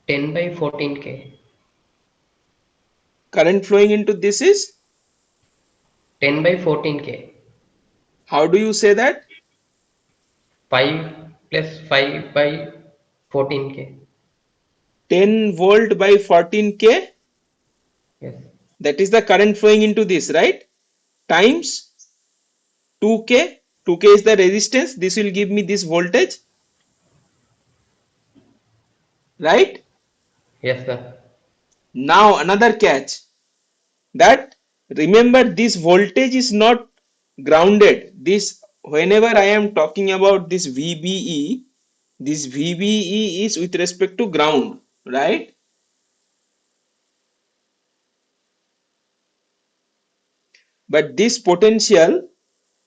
10 by 14K. Current flowing into this is? 10 by 14K. How do you say that? 5 plus 5 by 14K. 10 volt by 14K. Yes. That is the current flowing into this, right? Times 2K. 2K is the resistance. This will give me this voltage, right? Yes, sir. Now another catch, that remember this voltage is not grounded. This, whenever I am talking about this VBE, this VBE is with respect to ground, right? But this potential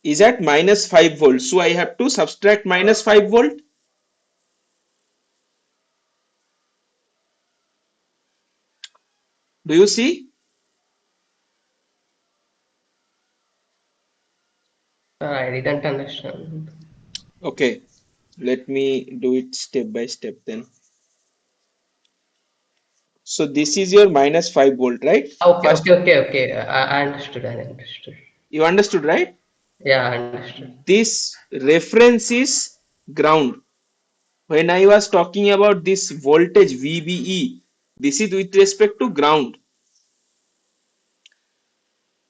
is at minus 5 volts. So I have to subtract minus 5 volt. Do you see? I didn't understand. Okay, let me do it step by step then. So this is your minus 5 volt, right? Okay, First, okay, okay, okay. I understood. I understood. you understood, right? Yeah, I understood. This reference is ground. When I was talking about this voltage VBE, this is with respect to ground.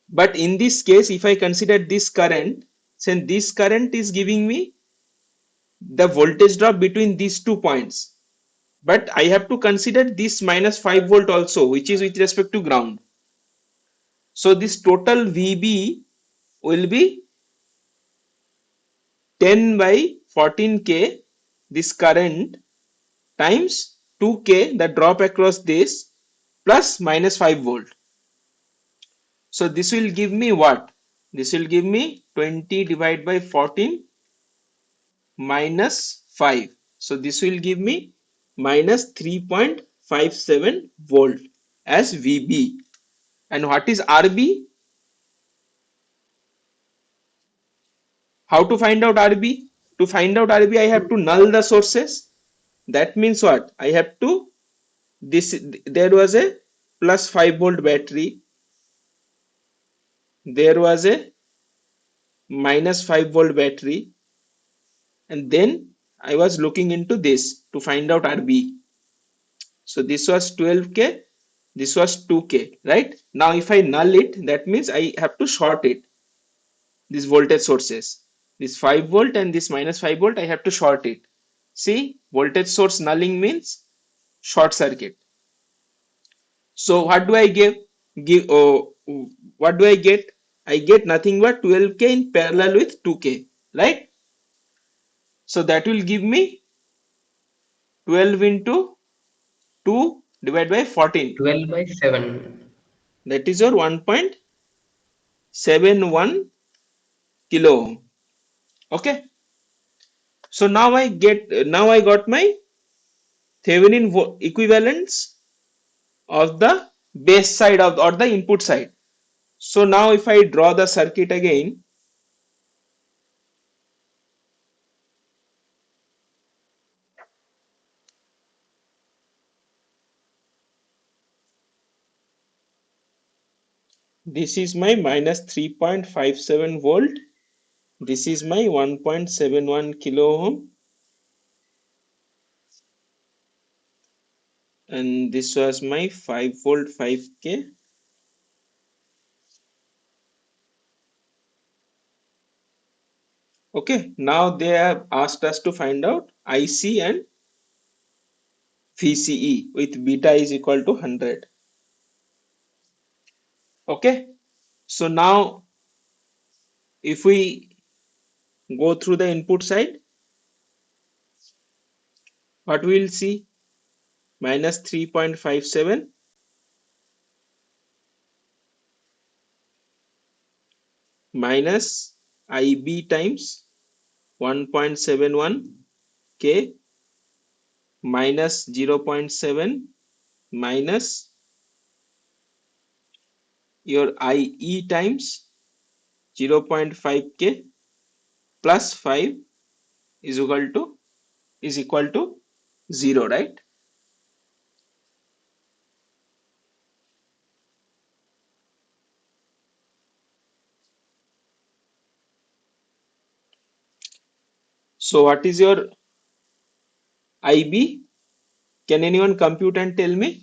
But in this case, if I consider this current, then this current is giving me the voltage drop between these 2 points. but I have to consider this minus 5 volt also, which is with respect to ground. So this total VB will be 10 by 14K, this current, times 2K, the drop across this, plus minus 5 volt. So this will give me what? This will give me 20 divided by 14 minus 5. So this will give me minus 3.57 volt as VB. And what is RB? How to find out RB? To find out RB, I have to null the sources. That means what? I have to, there was a plus 5 volt battery, there was a minus 5 volt battery, and then I was looking into this to find out RB. So this was 12K, this was 2K, right? Now if I null it, that means I have to short it, these voltage sources. This 5 volt and this minus 5 volt, I have to short it. See, voltage source nulling means short circuit. So what do I give what do I get? I get nothing but 12K in parallel with 2K, right? So that will give me 12 into 2 divided by 14. 12 by 7. That is your 1.71 kilo ohm. Okay. So now I got my Thevenin equivalence of the base side of or the input side. So now if I draw the circuit again, this is my minus 3.57 volt. This is my 1.71 kilo ohm, and this was my 5 volt 5K. Okay, now they have asked us to find out IC and VCE with beta is equal to 100. Okay, so now if we go through the input side, what we will see? Minus 3.57 minus IB times 1.71 K minus 0.7 minus your IE times 0.5 K plus 5 is equal to 0, right? So what is your IB? Can anyone compute and tell me?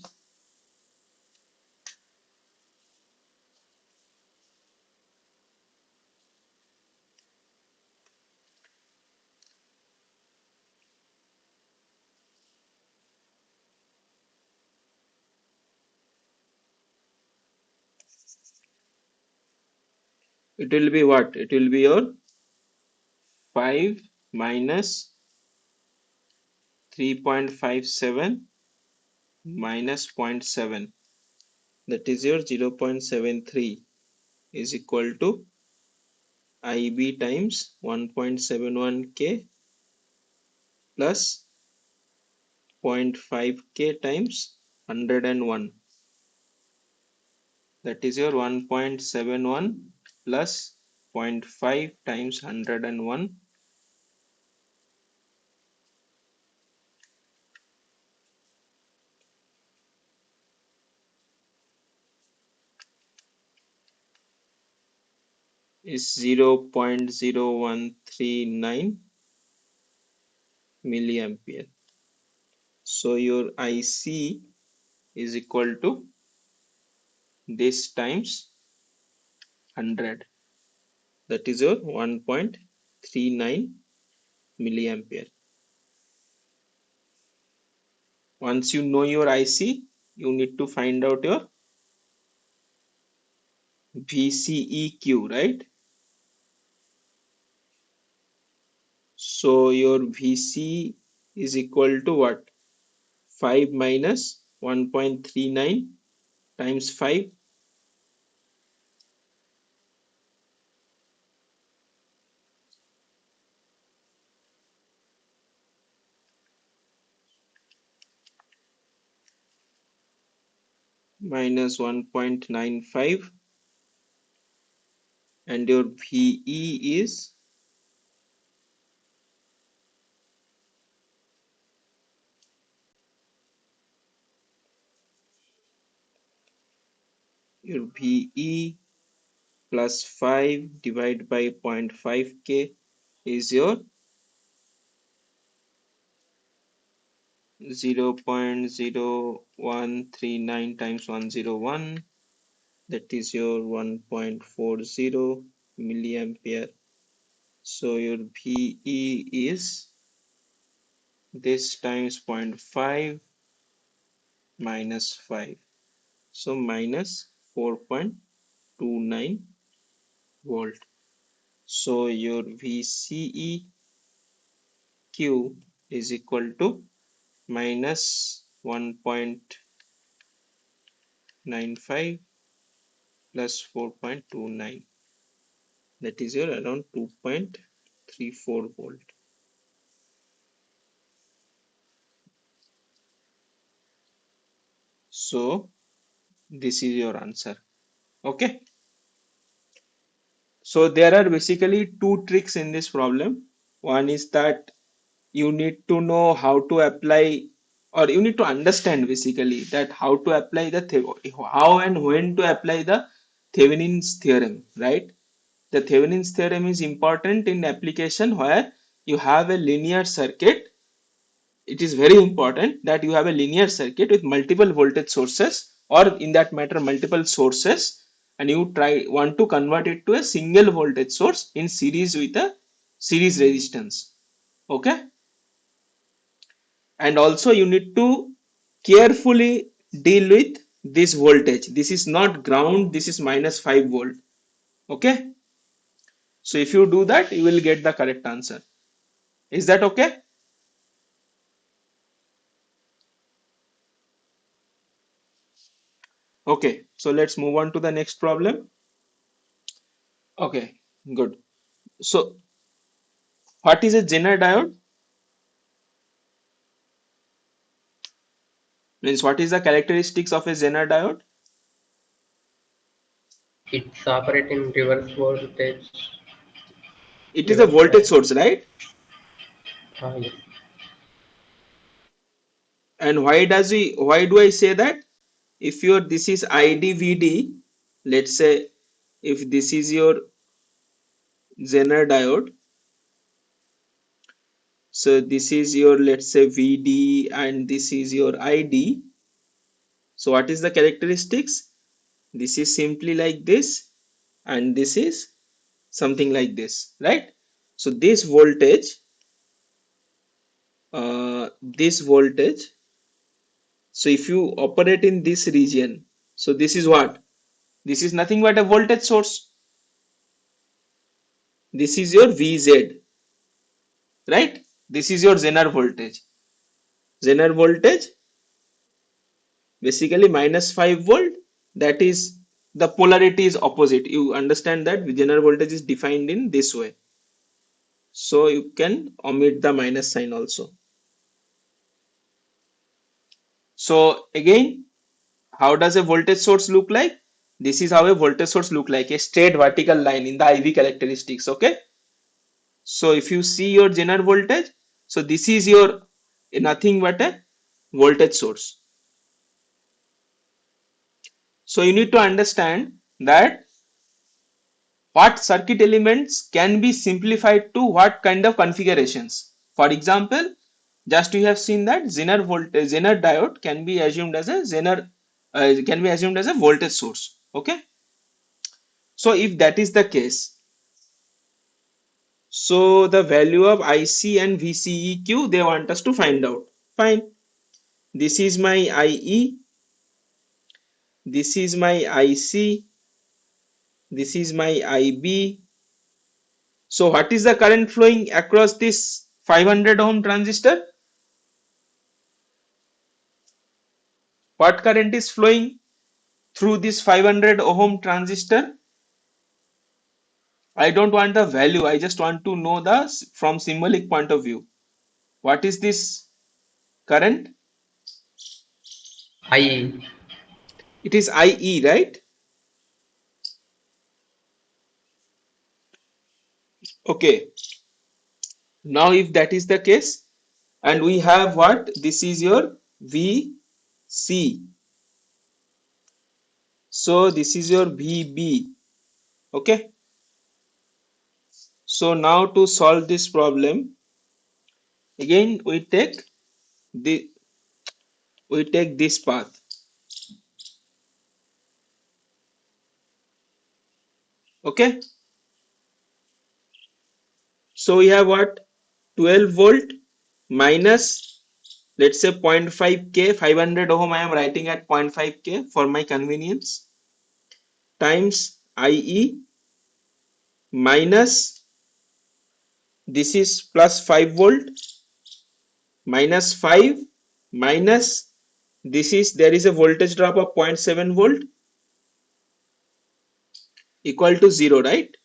It will be what? It will be your 5 minus 3.57 minus 0.7, that is your 0.73 is equal to IB times 1.71 K plus 0.5 K times 101, that is your 1.71 plus 0.5 times 101 is 0.0139 milliampere. So your IC is equal to this times 100, that is your 1.39 milliampere. Once you know your IC, you need to find out your VCEQ, right? So your VC is equal to what? 5 minus 1.39 times 5 minus 1.95, and your VE is your VE plus 5 divided by 0.5K is your 0.0139 times 101, that is your 1.40 milliampere. So your VE is this times 0.5 minus 5, so minus 4.29 volt. So your VCEQ is equal to minus 1.95 plus 4.29, that is your around 2.34 volt. So this is your answer. Okay, so there are basically two tricks in this problem. One is that you need to know how to apply, or you need to understand basically that how to apply how and when to apply the Thevenin's theorem, right? The Thevenin's theorem is important in application where you have a linear circuit. It is very important that you have a linear circuit with multiple voltage sources, or in that matter multiple sources, and you want to convert it to a single voltage source in series with a series resistance. Okay, and also you need to carefully deal with this voltage. This is not ground, this is minus 5 volt. Okay, so if you do that, you will get the correct answer. Is that okay? Okay, so let's move on to the next problem. Okay, good. So what is a Zener diode? Means what is the characteristics of a Zener diode? It's operating reverse voltage, It is a reverse voltage bias. source, right? Yes. And why do I say that? If your this is IDVD, let's say if this is your Zener diode, so this is your, let's say, VD and this is your ID. So what is the characteristics? This is simply like this and this is something like this, right? So this voltage, so if you operate in this region, so this is what? This is nothing but a voltage source. This is your VZ, right? This is your Zener voltage. Zener voltage basically minus 5 volt, that is the polarity is opposite. You understand that Zener voltage is defined in this way. So you can omit the minus sign also. So again, how does a voltage source look like? This is how a voltage source look like, a straight vertical line in the IV characteristics. Okay. So if you see your Zener voltage, so this is your nothing but a voltage source. So you need to understand that what circuit elements can be simplified to what kind of configurations. For example, just we have seen that Zener diode can be assumed as a voltage source. Okay. So if that is the case, so the value of IC and VCEQ they want us to find out. Fine. This is my IE, this is my IC, this is my IB. So what is the current flowing across this 500 ohm transistor? What current is flowing through this 500 ohm transistor? I don't want the value, I just want to know the from symbolic point of view. What is this current? IE. It is IE, right? Okay. Now if that is the case, and we have what? This is your VC. So this is your VB. Okay. So now to solve this problem, again the we take this path. Okay. So we have what? 12 volt minus, let's say 0.5 K, 500 ohm I am writing at 0.5 K for my convenience, times IE minus, this is plus 5 volt minus 5 minus, this is, there is a voltage drop of 0.7 volt equal to 0, right?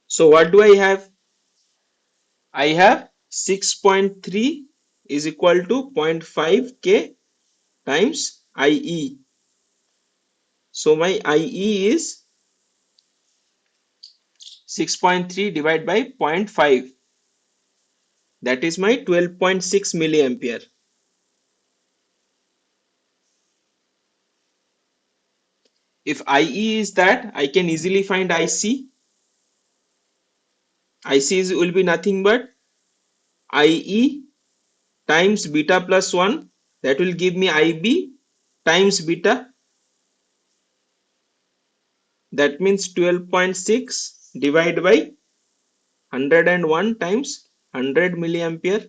So what do I have? I have 6.3 is equal to 0.5 K times IE. So my IE is 6.3 divided by 0.5. That is my 12.6 milliampere. If IE is that, I can easily find IC. IC will be nothing but IE times beta plus 1. That will give me IB times beta. That means 12.6 divided by 101 times 100 milliampere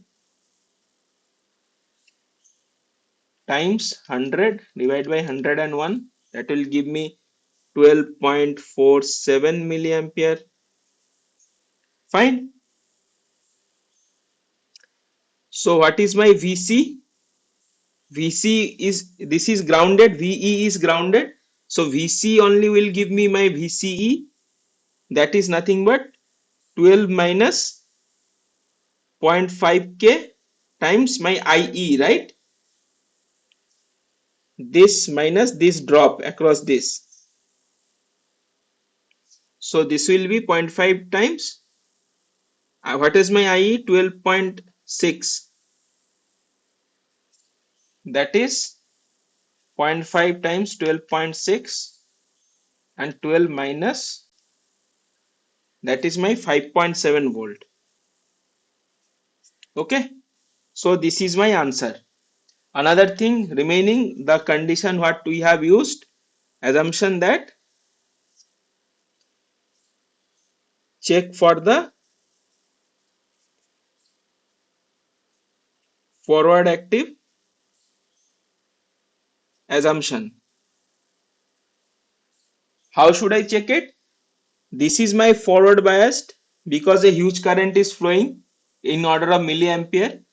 times 100 divided by 101. That will give me 12.47 milliampere. Fine. So what is my VC? VC is, this is grounded, VE is grounded. So VC only will give me my VCE. That is nothing but 12 minus 0.5 K times my IE, right? This minus this drop across this. So this will be 0.5 times. What is my IE? 12.6. That is zero point 0.5 times 12.6 and 12 minus, that is my 5.7 volt. Okay. So this is my answer. Another thing remaining, the condition what we have used, assumption that check for the forward active assumption. How should I check it? This is my forward biased because a huge current is flowing in order of milliampere,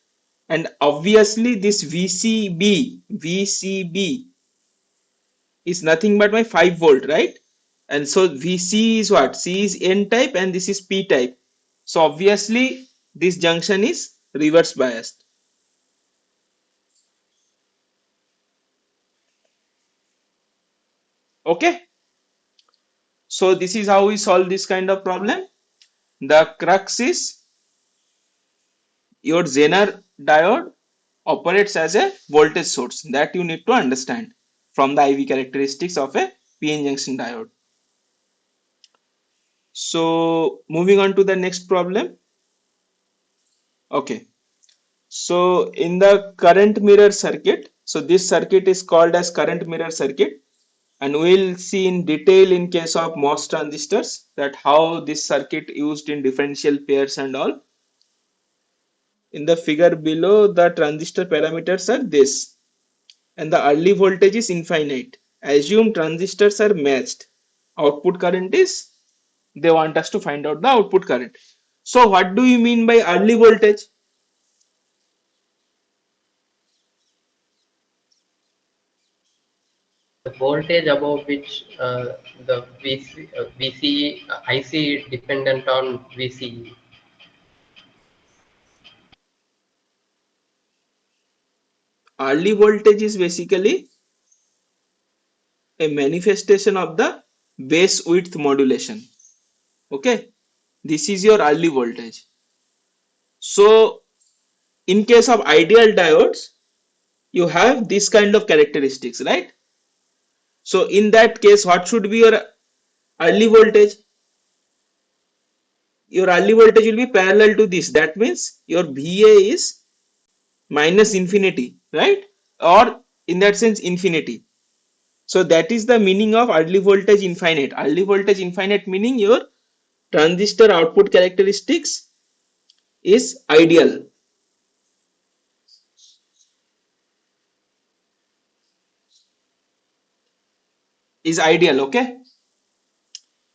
and obviously this VCB is nothing but my 5 volt, right? And so VC is what? C is N type and this is P type. So obviously this junction is reverse biased. Okay. So this is how we solve this kind of problem. The crux is your Zener diode operates as a voltage source, that you need to understand from the IV characteristics of a PN junction diode. So moving on to the next problem. Okay. So in the current mirror circuit, so this circuit is called as current mirror circuit, and we'll see in detail in case of MOS transistors that how this circuit used in differential pairs and all. In the figure below, the transistor parameters are this, and the early voltage is infinite. Assume transistors are matched. Output current is, they want us to find out the output current. So what do you mean by early voltage? The voltage above which the IC dependent on VCE. Early voltage is basically a manifestation of the base width modulation. Okay, this is your early voltage. So in case of ideal diodes, you have this kind of characteristics, right? So in that case, what should be your early voltage? Your early voltage will be parallel to this. That means your VA is minus infinity, right? Or in that sense, infinity. So that is the meaning of early voltage infinite. Early voltage infinite meaning your transistor output characteristics is ideal. Is ideal, okay?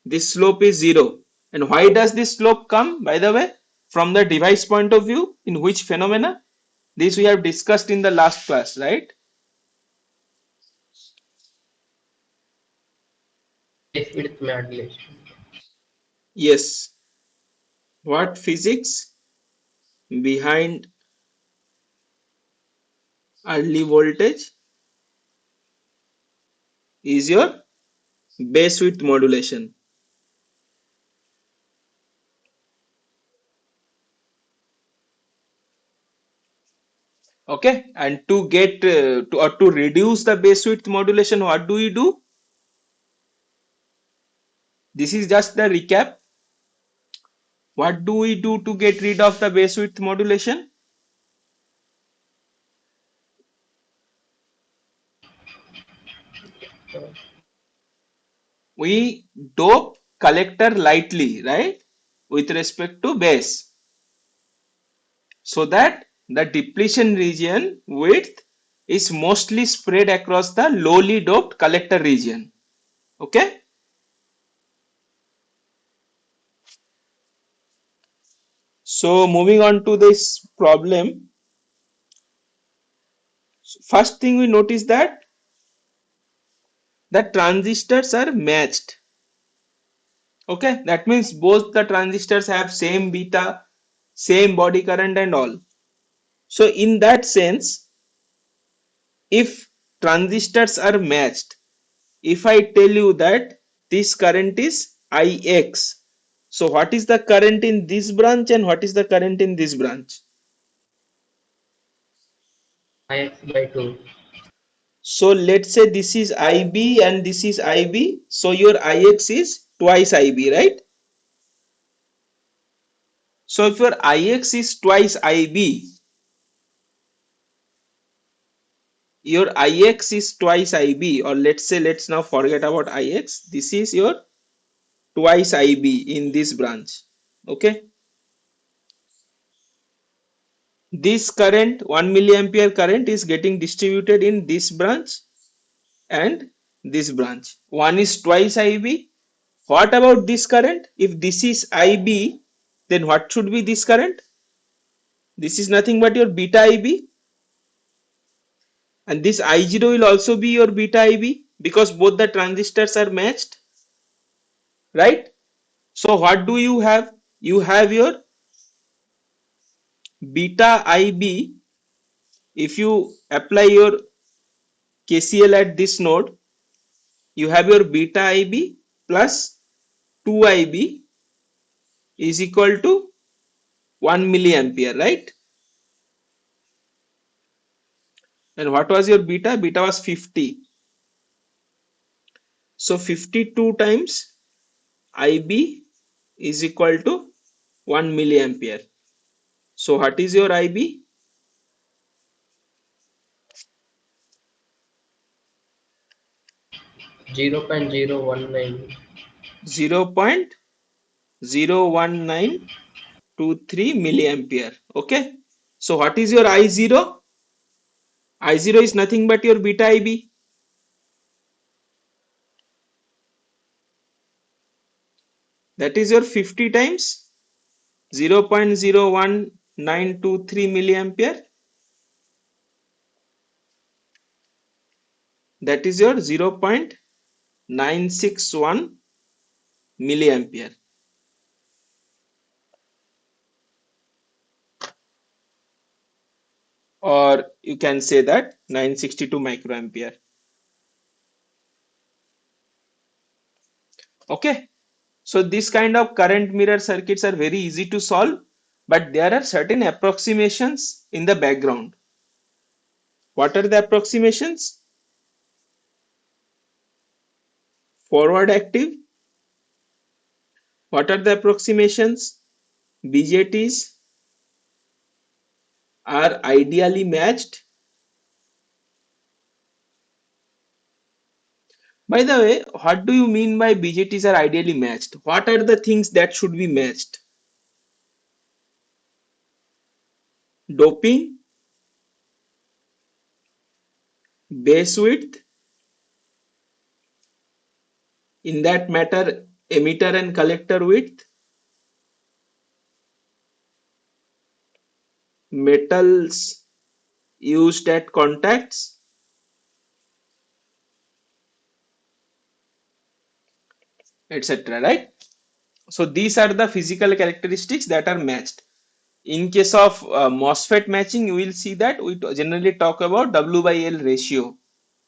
This slope is 0. And why does this slope come, by the way? From the device point of view, in which phenomena? This we have discussed in the last class, right? Base width modulation. Yes. What physics behind early voltage is your base width modulation. Okay, and to get to reduce the base width modulation, what do we do? This is just the recap. What do we do to get rid of the base width modulation? We dope collector lightly, right, with respect to base, so that the depletion region width is mostly spread across the lowly doped collector region. Okay. So moving on to this problem, first thing we notice that the transistors are matched. Okay, that means both the transistors have same beta, same body current and all. So in that sense, if transistors are matched, if I tell you that this current is Ix, so what is the current in this branch and what is the current in this branch? IX by 2. So let's say this is IB and this is IB, so your Ix is twice IB, right? So if your Ix is twice IB, your Ix is twice IB, or let's say, let's now forget about Ix, this is your twice IB in this branch. Okay, this current 1 milliampere current is getting distributed in this branch and this branch. One is twice IB. What about this current? If this is IB, then what should be this current? This is nothing but your beta IB, and this I0 will also be your beta IB because both the transistors are matched, right? So what do you have? You have your beta IB. If you apply your KCL at this node, you have your beta IB plus 2IB is equal to 1 milliampere, right? And what was your beta? Beta was 50. So 52 times IB is equal to 1 milliampere. So what is your IB? 0.019. 0.01923 milliampere. Okay. So what is your I0? I0 is nothing but your beta IB. That is your 50 times 0.01923 milliampere. That is your 0.961 milliampere. Or you can say that 962 microampere. Okay. So this kind of current mirror circuits are very easy to solve, but there are certain approximations in the background. What are the approximations? Forward active. What are the approximations? BJTs are ideally matched. By the way, what do you mean by BJTs are ideally matched? What are the things that should be matched? Doping, base width, in that matter, emitter and collector width, metals used at contacts, etc. Right? So these are the physical characteristics that are matched. In case of MOSFET matching, you will see that we generally talk about W by L ratio,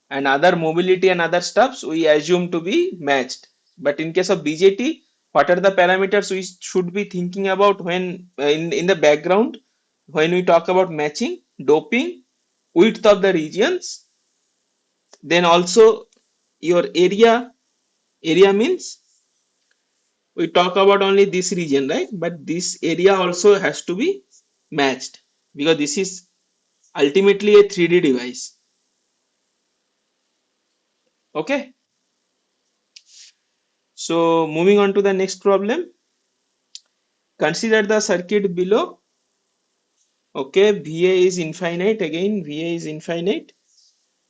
and other mobility and other stuffs we assume to be matched. But in case of BJT, what are the parameters we should be thinking about when in the background when we talk about matching? Doping, width of the regions, then also your area means we talk about only this region, right? But this area also has to be matched because this is ultimately a 3D device. Okay, so moving on to the next problem. Consider the circuit below. Okay, VA is infinite, again VA is infinite.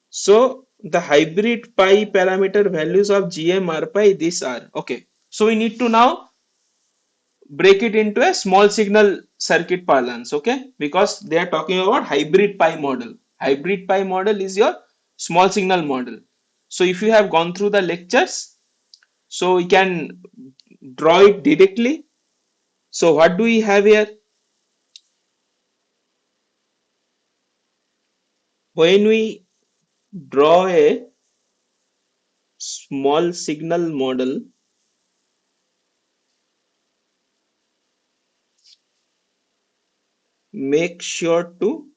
So the hybrid pi parameter values of GM R pi these are. Okay, so we need to now break it into a small signal circuit parlance. Okay, because they are talking about hybrid pi model. Hybrid pi model is your small signal model. So if you have gone through the lectures, so we can draw it directly. So what do we have here? When we draw a small signal model, make sure to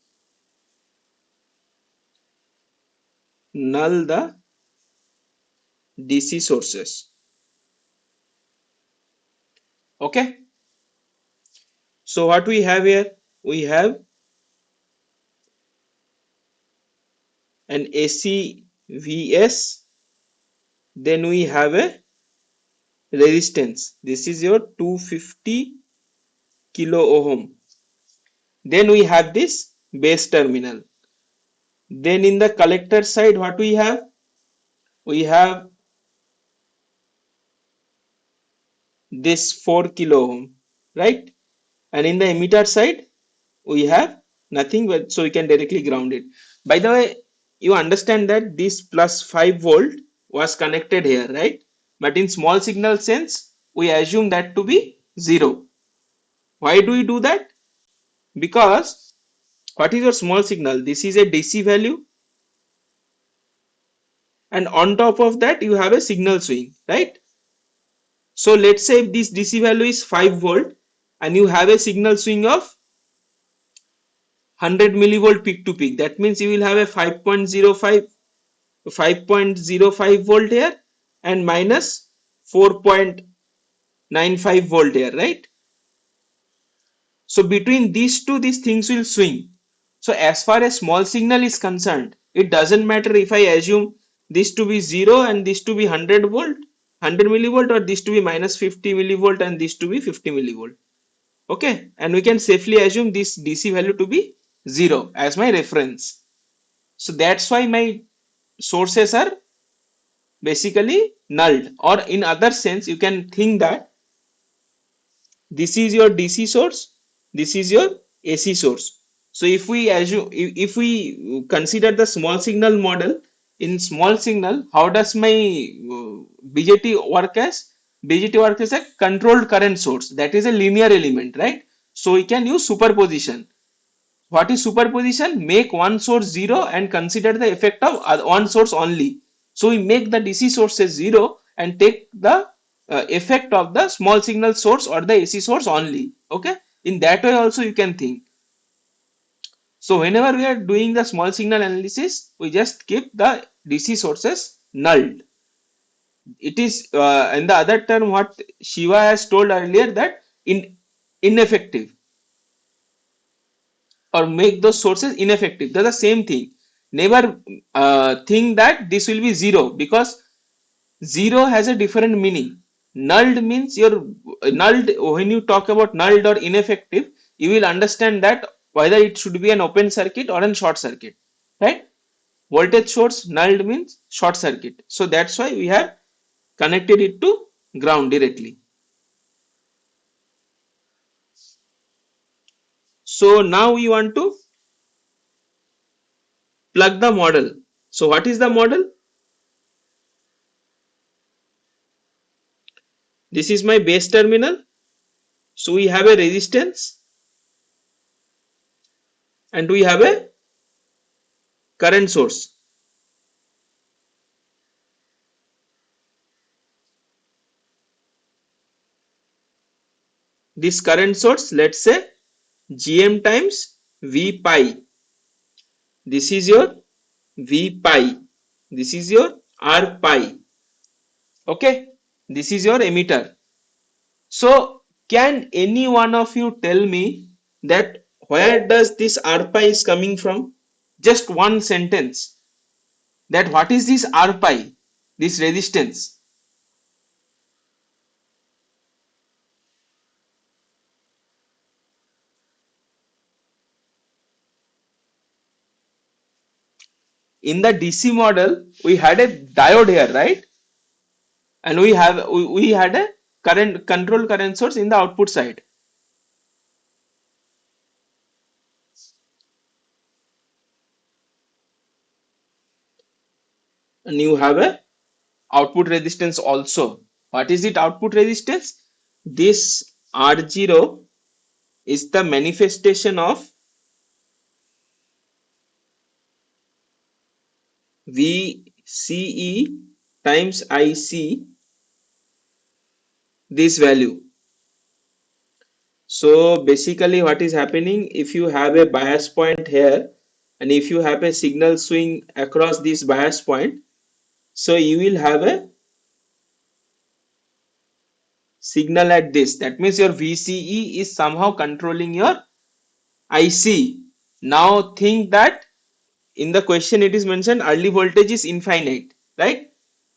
null the DC sources. Okay, so what we have here? We have an AC Vs, then we have a resistance. This is your 250 kilo ohm. Then we have this base terminal. Then in the collector side, what we have? We have this 4 kilo ohm, right? And in the emitter side, we have nothing but, so we can directly ground it. By the way, you understand that this plus 5 volt was connected here, right? But in small signal sense, we assume that to be 0. Why do we do that? Because what is your small signal? This is a DC value, and on top of that you have a signal swing, right? So let's say if this DC value is 5 volt and you have a signal swing of 100 millivolt peak to peak, that means you will have a 5.05 volt here and minus 4.95 volt here, right? So between these two, these things will swing. So as far as small signal is concerned, it doesn't matter if I assume this to be 0 and this to be 100 volt, 100 millivolt, or this to be minus 50 millivolt and this to be 50 millivolt. Okay, and we can safely assume this DC value to be 0 as my reference. So that's why my sources are basically null, or in other sense you can think that this is your DC source, this is your AC source. So if we assume, if we consider the small signal model, in small signal, how does my BJT work as? BJT works as a controlled current source, that is a linear element, right? So we can use superposition. What is superposition? Make one source 0 and consider the effect of one source only. So we make the DC sources 0 and take the effect of the small signal source or the AC source only. Okay, in that way also you can think. So whenever we are doing the small signal analysis, we just keep the DC sources null. It is in the other term what Shiva has told earlier, that ineffective, or make those sources ineffective. They're the same thing. Never think that this will be 0, because 0 has a different meaning. Nulled means your nulled. When you talk about nulled or ineffective, you will understand that whether it should be an open circuit or a short circuit, right? Voltage source nulled means short circuit. So that's why we have connected it to ground directly. So now we want to plug the model. So what is the model? This is my base terminal. So we have a resistance and we have a current source. This current source, let's say Gm times V pi. This is your V pi. This is your R pi. Okay. This is your emitter. So can any one of you tell me that where does this R pi is coming from? Just one sentence. That what is this R pi? This resistance. In the DC model, we had a diode here, right? And we had a current control current source in the output side. And you have a output resistance also. What is it output resistance? This R0 is the manifestation of VCE times IC, this value. So basically what is happening, if you have a bias point here and if you have a signal swing across this bias point, so you will have a signal at this. That means your VCE is somehow controlling your IC. Now think that in the question it is mentioned early voltage is infinite, right?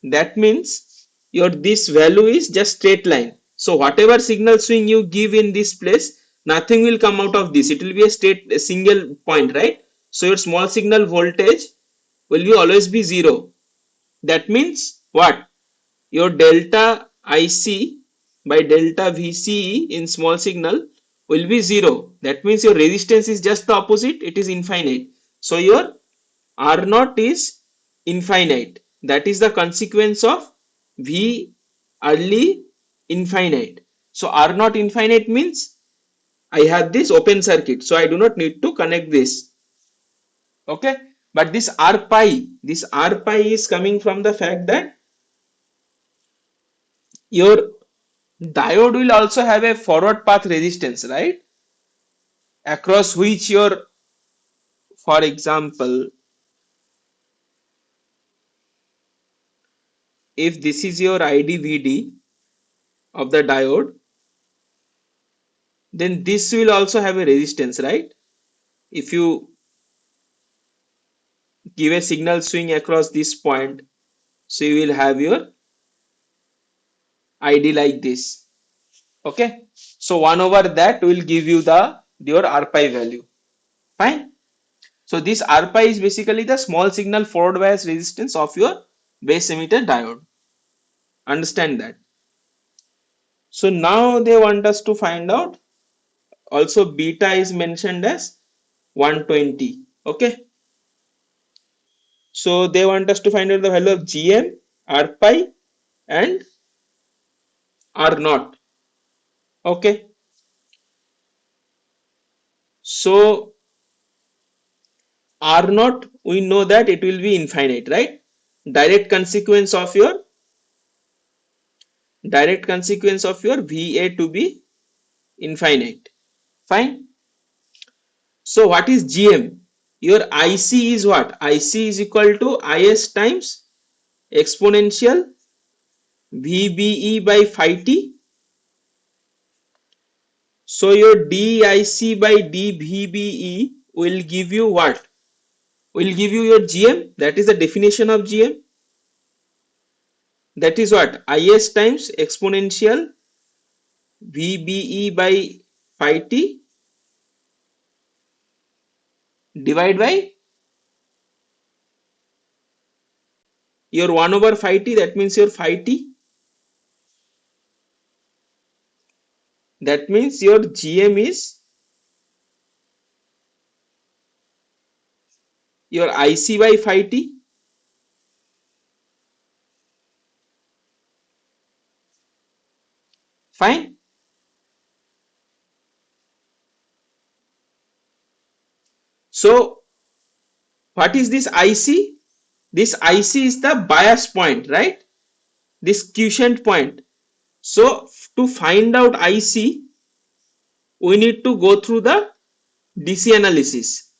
That means your this value is just straight line. So whatever signal swing you give in this place, nothing will come out of this. It will be a single point, right? So your small signal voltage will be always be 0. That means what? Your delta IC by delta VCE in small signal will be 0. That means your resistance is just the opposite, it is infinite. So your R naught is infinite. That is the consequence of V early infinite. So R naught infinite means I have this open circuit, so I do not need to connect this. Okay, but this R pi is coming from the fact that your diode will also have a forward path resistance, right? Across which your, for example, if this is your IDVD of the diode, then this will also have a resistance, right? If you give a signal swing across this point, so you will have your ID like this. Okay, so 1 over that will give you your R pi value. Fine. So this R pi is basically the small signal forward bias resistance of your base emitter diode. Understand that. So now they want us to find out, also beta is mentioned as 120. Okay, so they want us to find out the value of GM, R pi and R naught. Okay, so R naught, we know that it will be infinite, right? Direct consequence of your VA to be infinite. Fine. So what is GM? Your IC is what? IC is equal to IS times exponential VBE by phi t. So your DIC by DVBE will give you what? Will give you your GM. That is the definition of GM. That is what? IS times exponential VBE by phi t divided by your 1 over phi t. That means your phi t. That means your GM is your IC by phi t. Fine. So what is this IC? This IC is the bias point, right? This quiescent point. So to find out IC, we need to go through the DC analysis.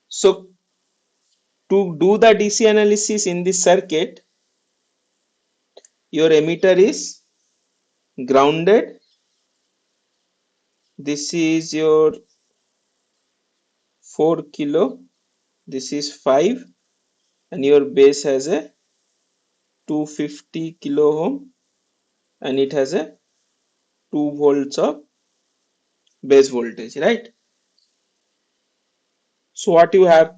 So to do the DC analysis in this circuit, your emitter is grounded. This is your 4 kilo. This is 5, and your base has a 250 kilo ohm, and it has a 2 volts of base voltage, right? So what you have,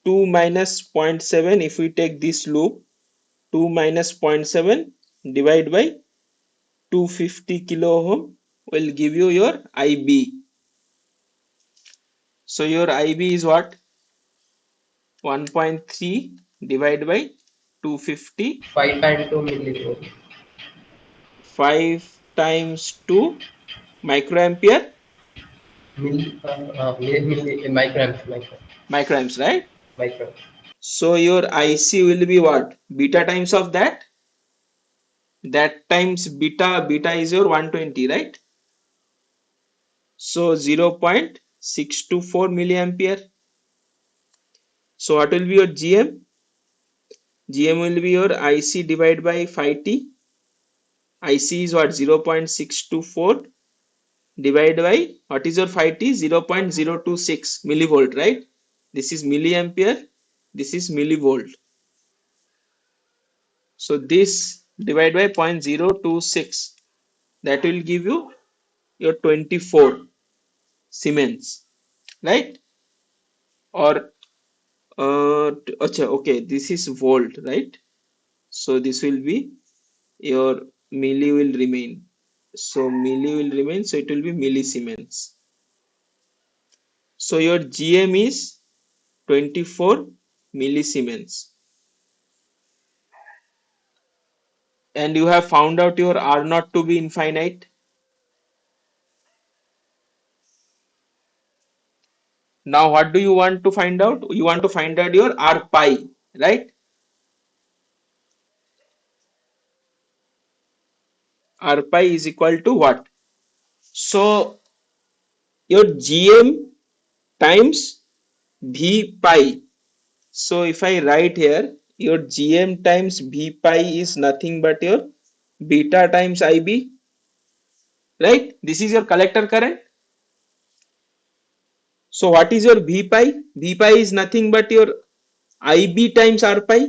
2 minus 0.7, if we take this loop, 2 minus 0.7 divided by 250 kilo ohm will give you your IB. So your IB is what? 1.3 divided by 250, 5 times 2 millivolts. 5 times 2 microampere, microamps, right? Microamps. So your IC will be what? Beta times of that. That times beta is your 120, right? So 0.624 milliampere. So what will be your GM? GM will be your IC divided by phi t. IC is what? 0.624 divided by, what is your phi t? 0.026 millivolt, right? This is milliampere. This is millivolt. So this divided by 0.026, that will give you your 24 Siemens, right? Or okay, this is volt, right? So this will be your milli will remain. So milli will remain, so it will be millisiemens. So your GM is 24 millisiemens. And you have found out your R naught to be infinite. Now what do you want to find out? You want to find out your R pi, right? R pi is equal to what? So your GM times V pi. So if I write here, your GM times V pi is nothing but your beta times IB, right? This is your collector current. So what is your V pi? V pi is nothing but your IB times R pi,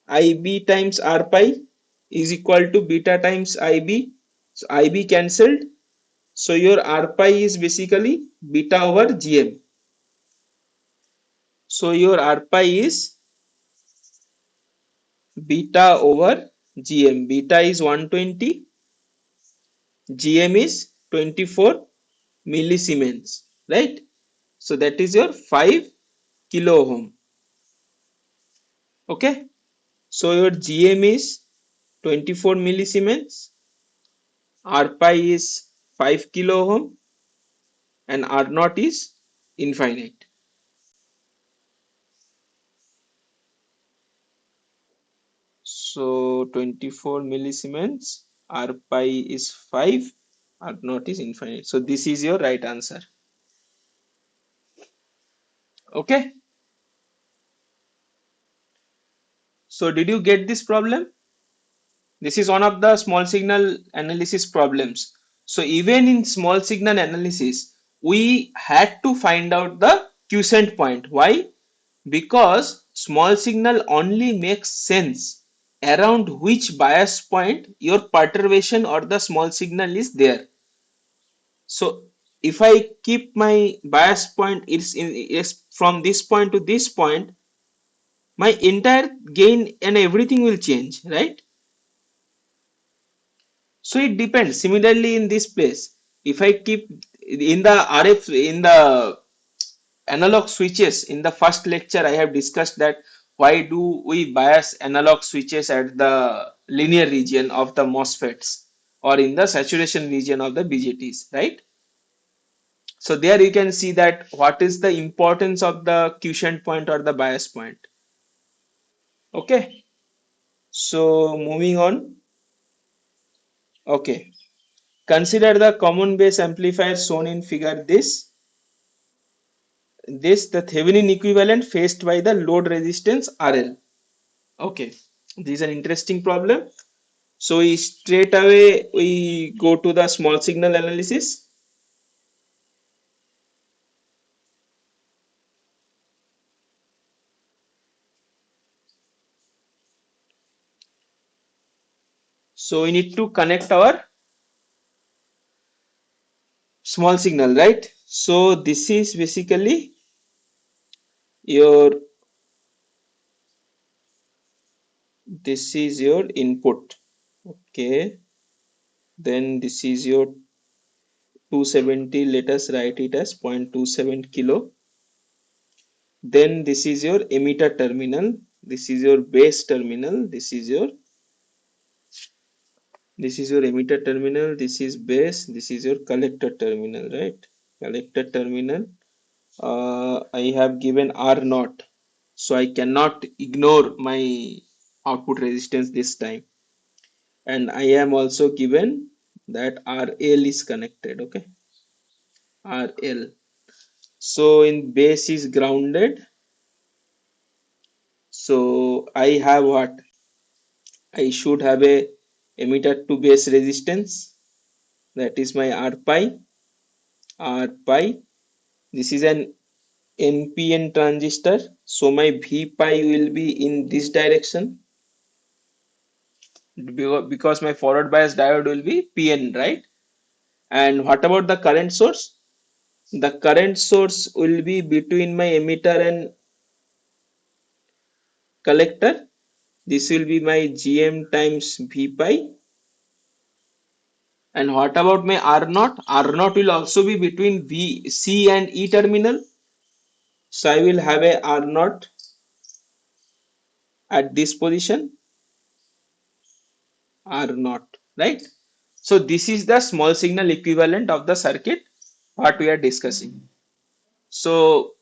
IB times R pi is equal to beta times IB. So IB cancelled. So your R pi is basically beta over GM. So your R pi is beta over GM. Beta is 120, GM is 24 millisiemens, right? So that is your 5 kilo ohm. Okay. So your GM is 24 millisiemens, R pi is 5 kilo ohm, and R naught is infinite. So 24 millisiemens, R pi is 5, R naught is infinite. So this is your right answer. Okay. So did you get this problem? This is one of the small signal analysis problems. So even in small signal analysis, we had to find out the quiescent point. Why? Because small signal only makes sense around which bias point your perturbation or the small signal is there. So if I keep my bias point is from this point to this point, my entire gain and everything will change, right? So it depends. Similarly, in this place, if I keep in the RF, in the analog switches, in the first lecture, I have discussed that why do we bias analog switches at the linear region of the MOSFETs or in the saturation region of the BJTs, right? So there you can see that what is the importance of the quiescent point or the bias point. Okay. So moving on. Okay. Consider the common base amplifier shown in figure this the Thevenin equivalent faced by the load resistance RL. Okay, this is an interesting problem. So we straight away we go to the small signal analysis. So we need to connect our small signal, right? So this is basically your input. Okay, then this is your 270. Let us write it as 0.27 kilo. Then this is your emitter terminal, this is your base terminal, this is your emitter terminal, this is base, this is your collector terminal, right? Collector terminal, I have given R naught, so I cannot ignore my output resistance this time, and I am also given that RL is connected. Okay, RL. So in base is grounded, so I have what? I should have a emitter to base resistance, that is my R pi. R pi. This is an NPN transistor, so my V pi will be in this direction because my forward bias diode will be PN, right? And what about the current source? The current source will be between my emitter and collector. This will be my GM times V pi. And what about my R naught? R naught will also be between C and E terminal. So I will have a R naught at this position, R naught, right? So this is the small signal equivalent of the circuit what we are discussing. So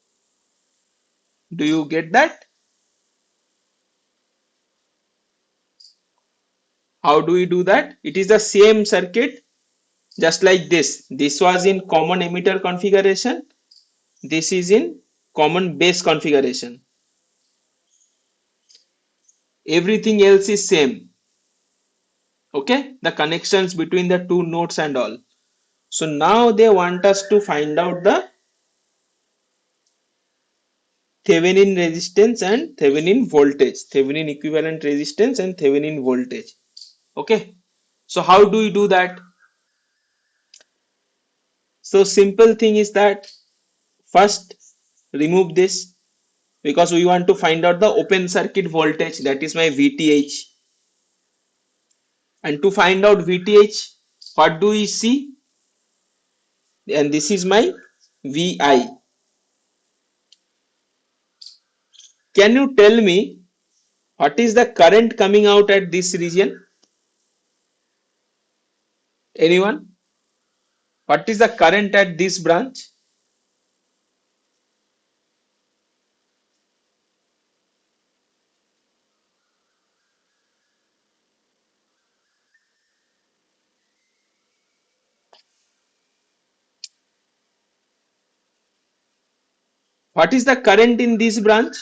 do you get that? How do we do that? It is the same circuit just like this. This was in common emitter configuration. This is in common base configuration. Everything else is same. Okay, the connections between the two nodes and all. So now they want us to find out the Thevenin resistance and Thevenin voltage, Thevenin equivalent resistance and Thevenin voltage. Okay, so how do we do that? So simple thing is that first remove this, because we want to find out the open circuit voltage, that is my VTH. And to find out VTH, what do we see? And this is my VI. Can you tell me what is the current coming out at this region? Anyone? What is the current at this branch? What is the current in this branch?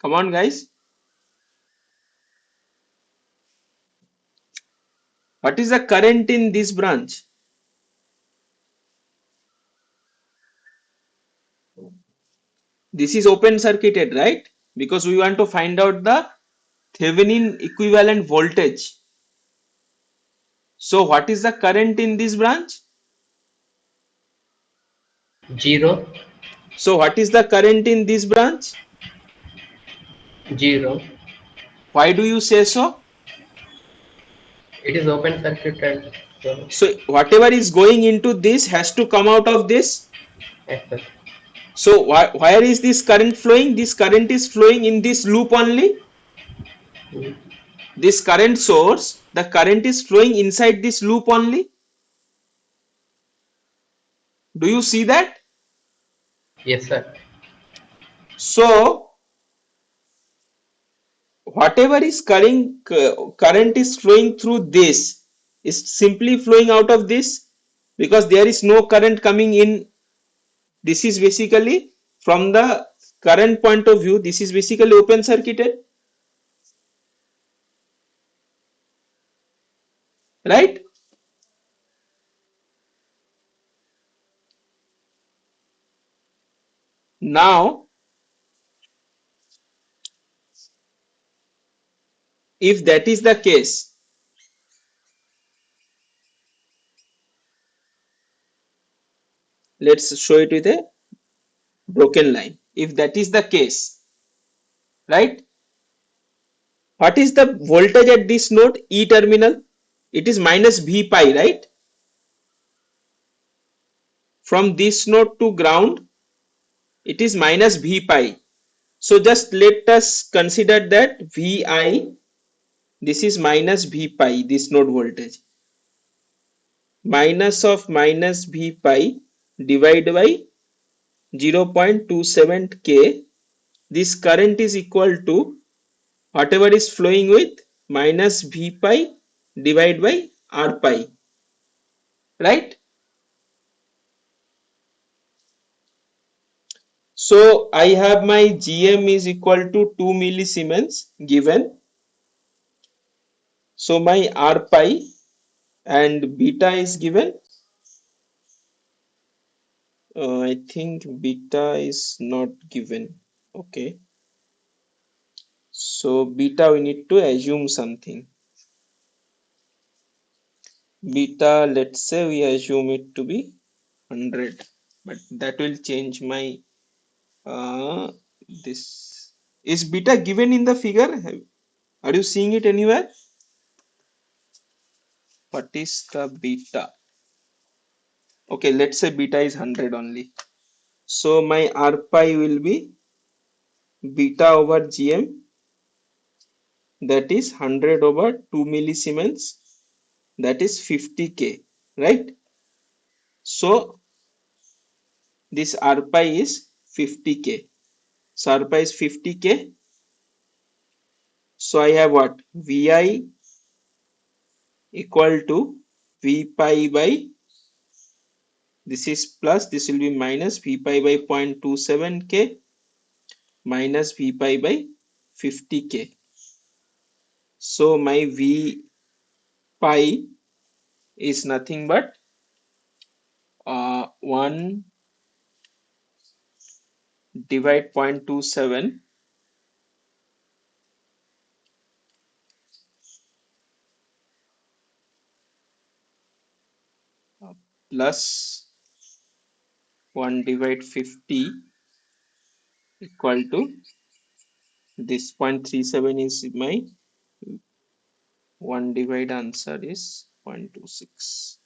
Come on, guys. What is the current in this branch? This is open circuited, right? Because we want to find out the Thevenin equivalent voltage. So what is the current in this branch? 0, So what is the current in this branch? 0. Why do you say so? It is open circuited. So, So whatever is going into this has to come out of this. yes, sir. So where is this current flowing? This current is flowing in this loop only. Mm. This current source, the current is flowing inside this loop only. Do you see that? Yes, sir. So whatever is current is flowing through this is simply flowing out of this, because there is no current coming in. This is basically, from the current point of view, this is basically open circuited, right? Now if that is the case, let's show it with a broken line. If that is the case, right, what is the voltage at this node E terminal? It is minus V pi, right? From this node to ground, it is minus V pi. So just let us consider that Vi, this is minus V pi, this node voltage. Minus of minus V pi divided by 0.27 K. This current is equal to whatever is flowing with minus V pi divided by R pi, right? So I have my GM is equal to 2 millisiemens given. So my R pi and beta is given. I think beta is not given. Okay. So beta we need to assume something. Beta, let's say we assume it to be 100, but that will change my this. Is beta given in the figure? Are you seeing it anywhere? What is the beta? Okay, let's say beta is 100 only. So my R pi will be beta over GM, that is 100 over 2 millisiemens, that is 50K, right? So this R pi is 50K. So R pi is 50K. So I have what? Vi equal to V pi by, this is plus, this will be minus V pi by 0.27K minus V pi by 50K. So my V pi is nothing but 1 divide 0.27 plus 1 divide 50 equal to this 0.37 is my 1 divide answer is 0.26.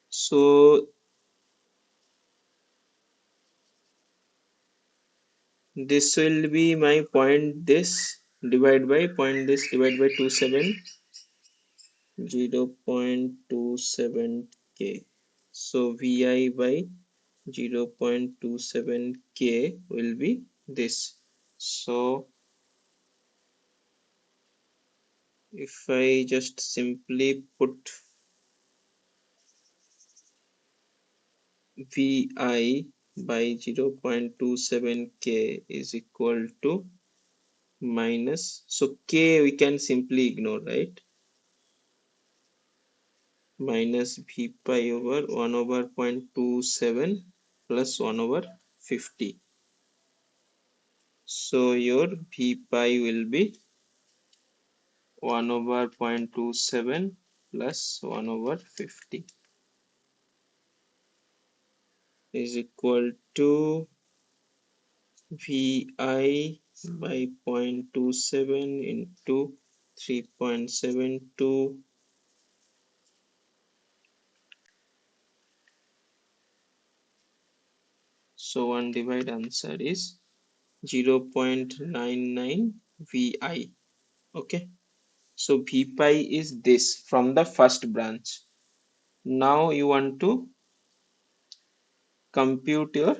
So this will be my point this divide by point this divide by 27 0.27 K. So Vi by 0.27 K will be this. So if I just simply put Vi by 0.27 K is equal to minus, so K we can simply ignore, right? Minus V pi over 1 over 0.27 plus 1 over 50. So your V pi will be 1 over 0.27 plus 1 over 50 is equal to Vi by 0.27 into 3.72. So one divide answer is 0.99 Vi. Okay. So V pi is this from the first branch. Now you want to compute your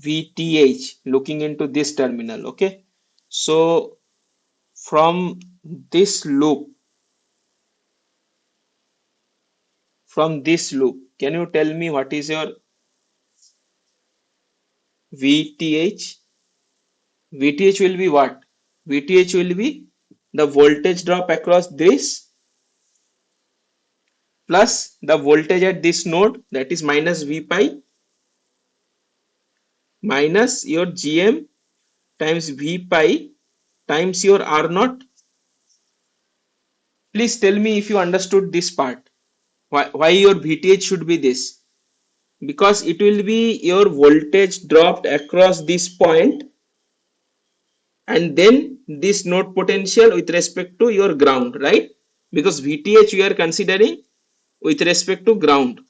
VTH looking into this terminal. Okay. So from this loop, can you tell me what is your VTH? VTH will be what? VTH will be the voltage drop across this plus the voltage at this node, that is minus V pi, minus your GM times V pi times your R naught. Please tell me if you understood this part. Why your VTH should be this? Because it will be your voltage dropped across this point and then this node potential with respect to your ground, right? Because VTH we are considering with respect to ground.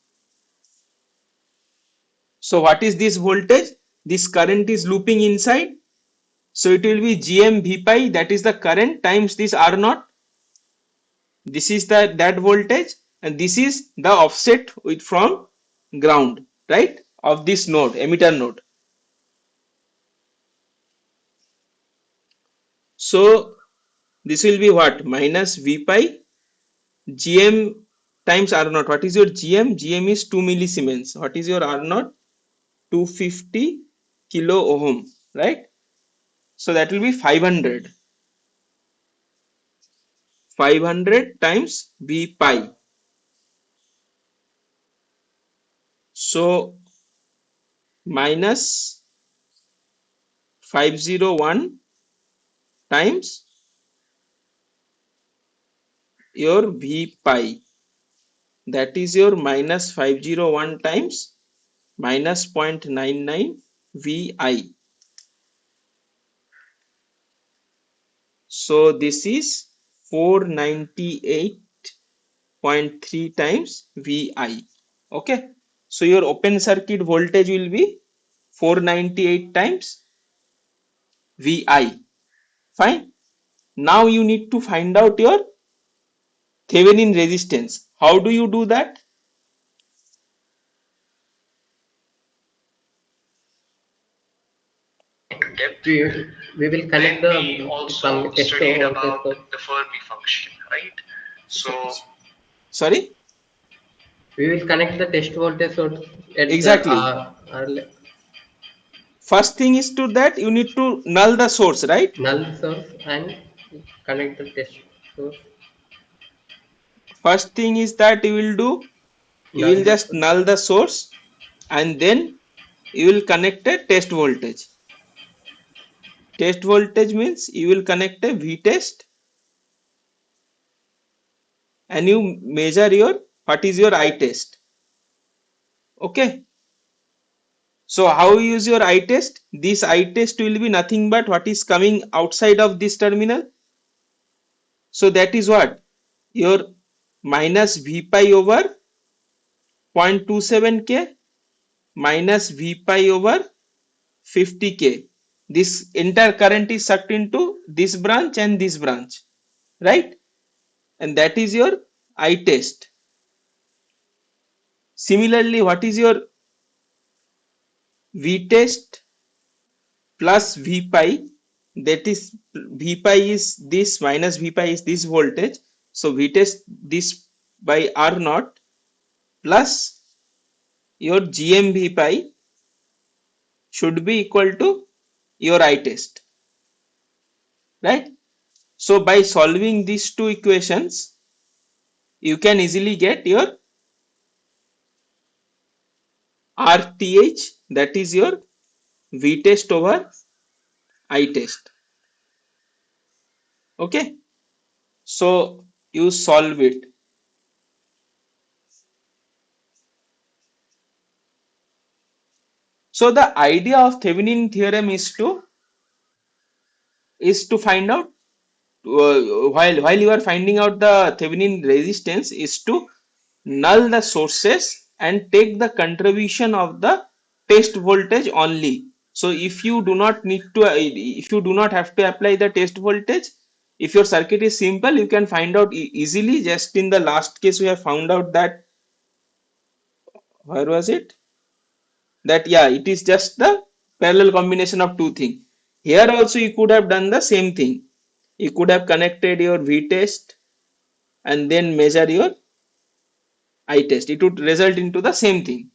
So what is this voltage? This current is looping inside. So it will be GM V pi, that is the current, times this R naught. This is that voltage, and this is the offset with from ground, right? Of this node, emitter node. So this will be what? Minus V pi GM times R naught. What is your GM? GM is 2 millisiemens. What is your R naught? 250 kilo ohm, right? So that will be 500. 500 times V pi. So minus 501 times your V pi. That is your minus 501 times minus 0.99 Vi. So this is 498.3 times Vi. Okay. So your open circuit voltage will be 498 times Vi. Fine. Now you need to find out your Thevenin resistance. How do you do that? Depth, we will connect the some test voltage. The Fermi function, right? So Sorry? we will connect the test voltage source at the Exactly. First thing is to that you need to null the source, right? null source and Connect the test source. First thing is that you will do, you Null will the just source. null the source, and then you will connect a test voltage. Test voltage means you will connect a V test and you measure your what is your I test. Okay. So how you use your I test? This I test will be nothing but what is coming outside of this terminal. So that is what? Your minus V pi over 0.27K minus V pi over 50K. This entire current is sucked into this branch and this branch, right? And that is your I test. Similarly, what is your V test plus V pi? That is V pi is this minus V pi is this voltage. So V test this by R naught plus your GM V pi should be equal to your I test, right? So by solving these two equations, you can easily get your RTH, that is your V test over I test. Okay, so you solve it. So the idea of Thevenin theorem is to find out while you are finding out the Thevenin resistance is to null the sources and take the contribution of the test voltage only. So if you do not need to if you do not have to apply the test voltage, if your circuit is simple, you can find out easily. Just in the last case we have found out that, where was it, that yeah, it is just the parallel combination of two things. Here also you could have done the same thing. You could have connected your V test and then measure your I test. It would result into the same thing,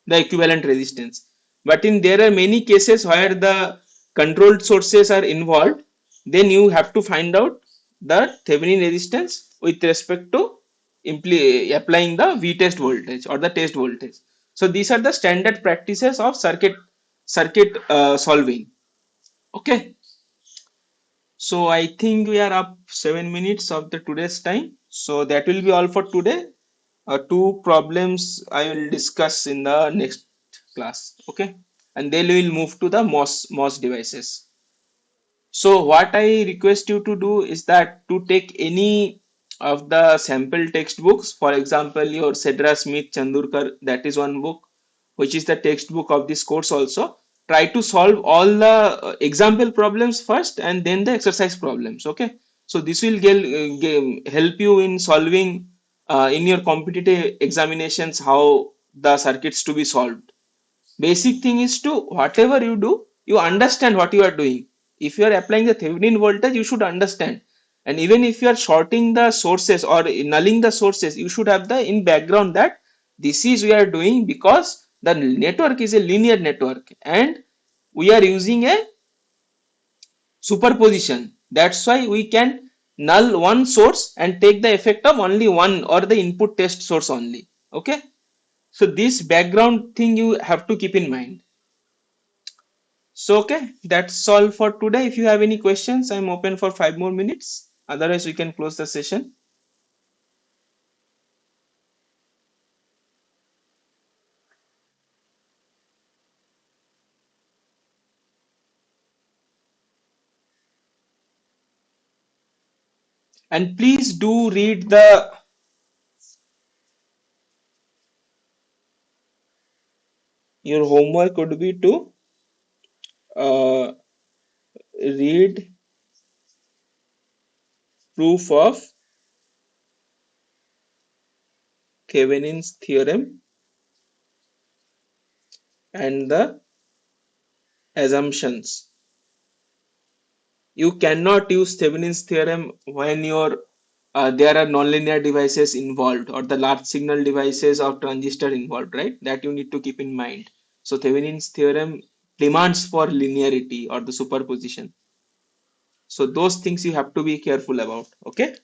the equivalent resistance. But in there are many cases where the controlled sources are involved, then you have to find out the Thevenin resistance with respect to applying the V test voltage or the test voltage. So these are the standard practices of circuit solving. Okay. So I think we are up 7 minutes of the today's time. So that will be all for today. Two problems I will discuss in the next class. Okay, and then we will move to the MOS devices. So what I request you to do is that to take any of the sample textbooks, for example, your Cedra Smith Chandurkar, that is one book, which is the textbook of this course also. Try to solve all the example problems first and then the exercise problems. Okay, so this will help you in solving in your competitive examinations how the circuits to be solved. Basic thing is to whatever you do, you understand what you are doing. If you are applying the Thevenin voltage, you should understand. And even if you are shorting the sources or nulling the sources, you should have the in background that this is we are doing because the network is a linear network and we are using a superposition. That's why we can null one source and take the effect of only one or the input test source only. Okay. So this background thing you have to keep in mind. So okay, that's all for today. If you have any questions, I'm open for 5 more minutes. Otherwise, we can close the session. And please do read the your homework would be to uh, read proof of Thevenin's theorem and the assumptions. You cannot use Thevenin's theorem when there are nonlinear devices involved or the large signal devices or transistor involved, right? That you need to keep in mind. So Thevenin's theorem demands for linearity or the superposition. So those things you have to be careful about. Okay,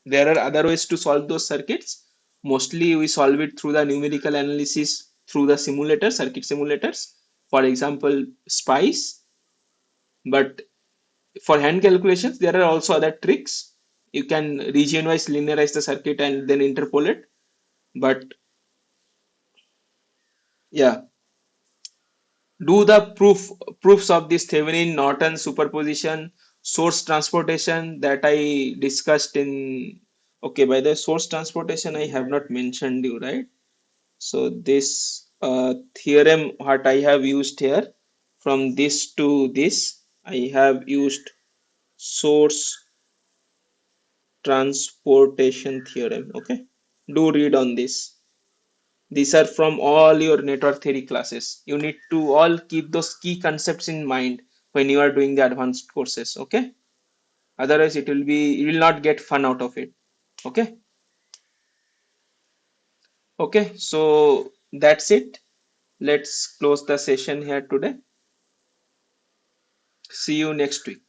there are other ways to solve those circuits. Mostly we solve it through the numerical analysis through the simulator, circuit simulators, for example spice. But for hand calculations there are also other tricks. You can region wise linearize the circuit and then interpolate. But yeah, do the proofs of this Thevenin Norton superposition, source transportation that I discussed in. Okay, by the source transportation I have not mentioned you, right? So this theorem what I have used here, from this to this I have used source transportation theorem. Okay, do read on this. These are from all your network theory classes. You need to all keep those key concepts in mind when you are doing the advanced courses. Okay, otherwise you will not get fun out of it. Okay. Okay, so that's it. Let's close the session here today. See you next week.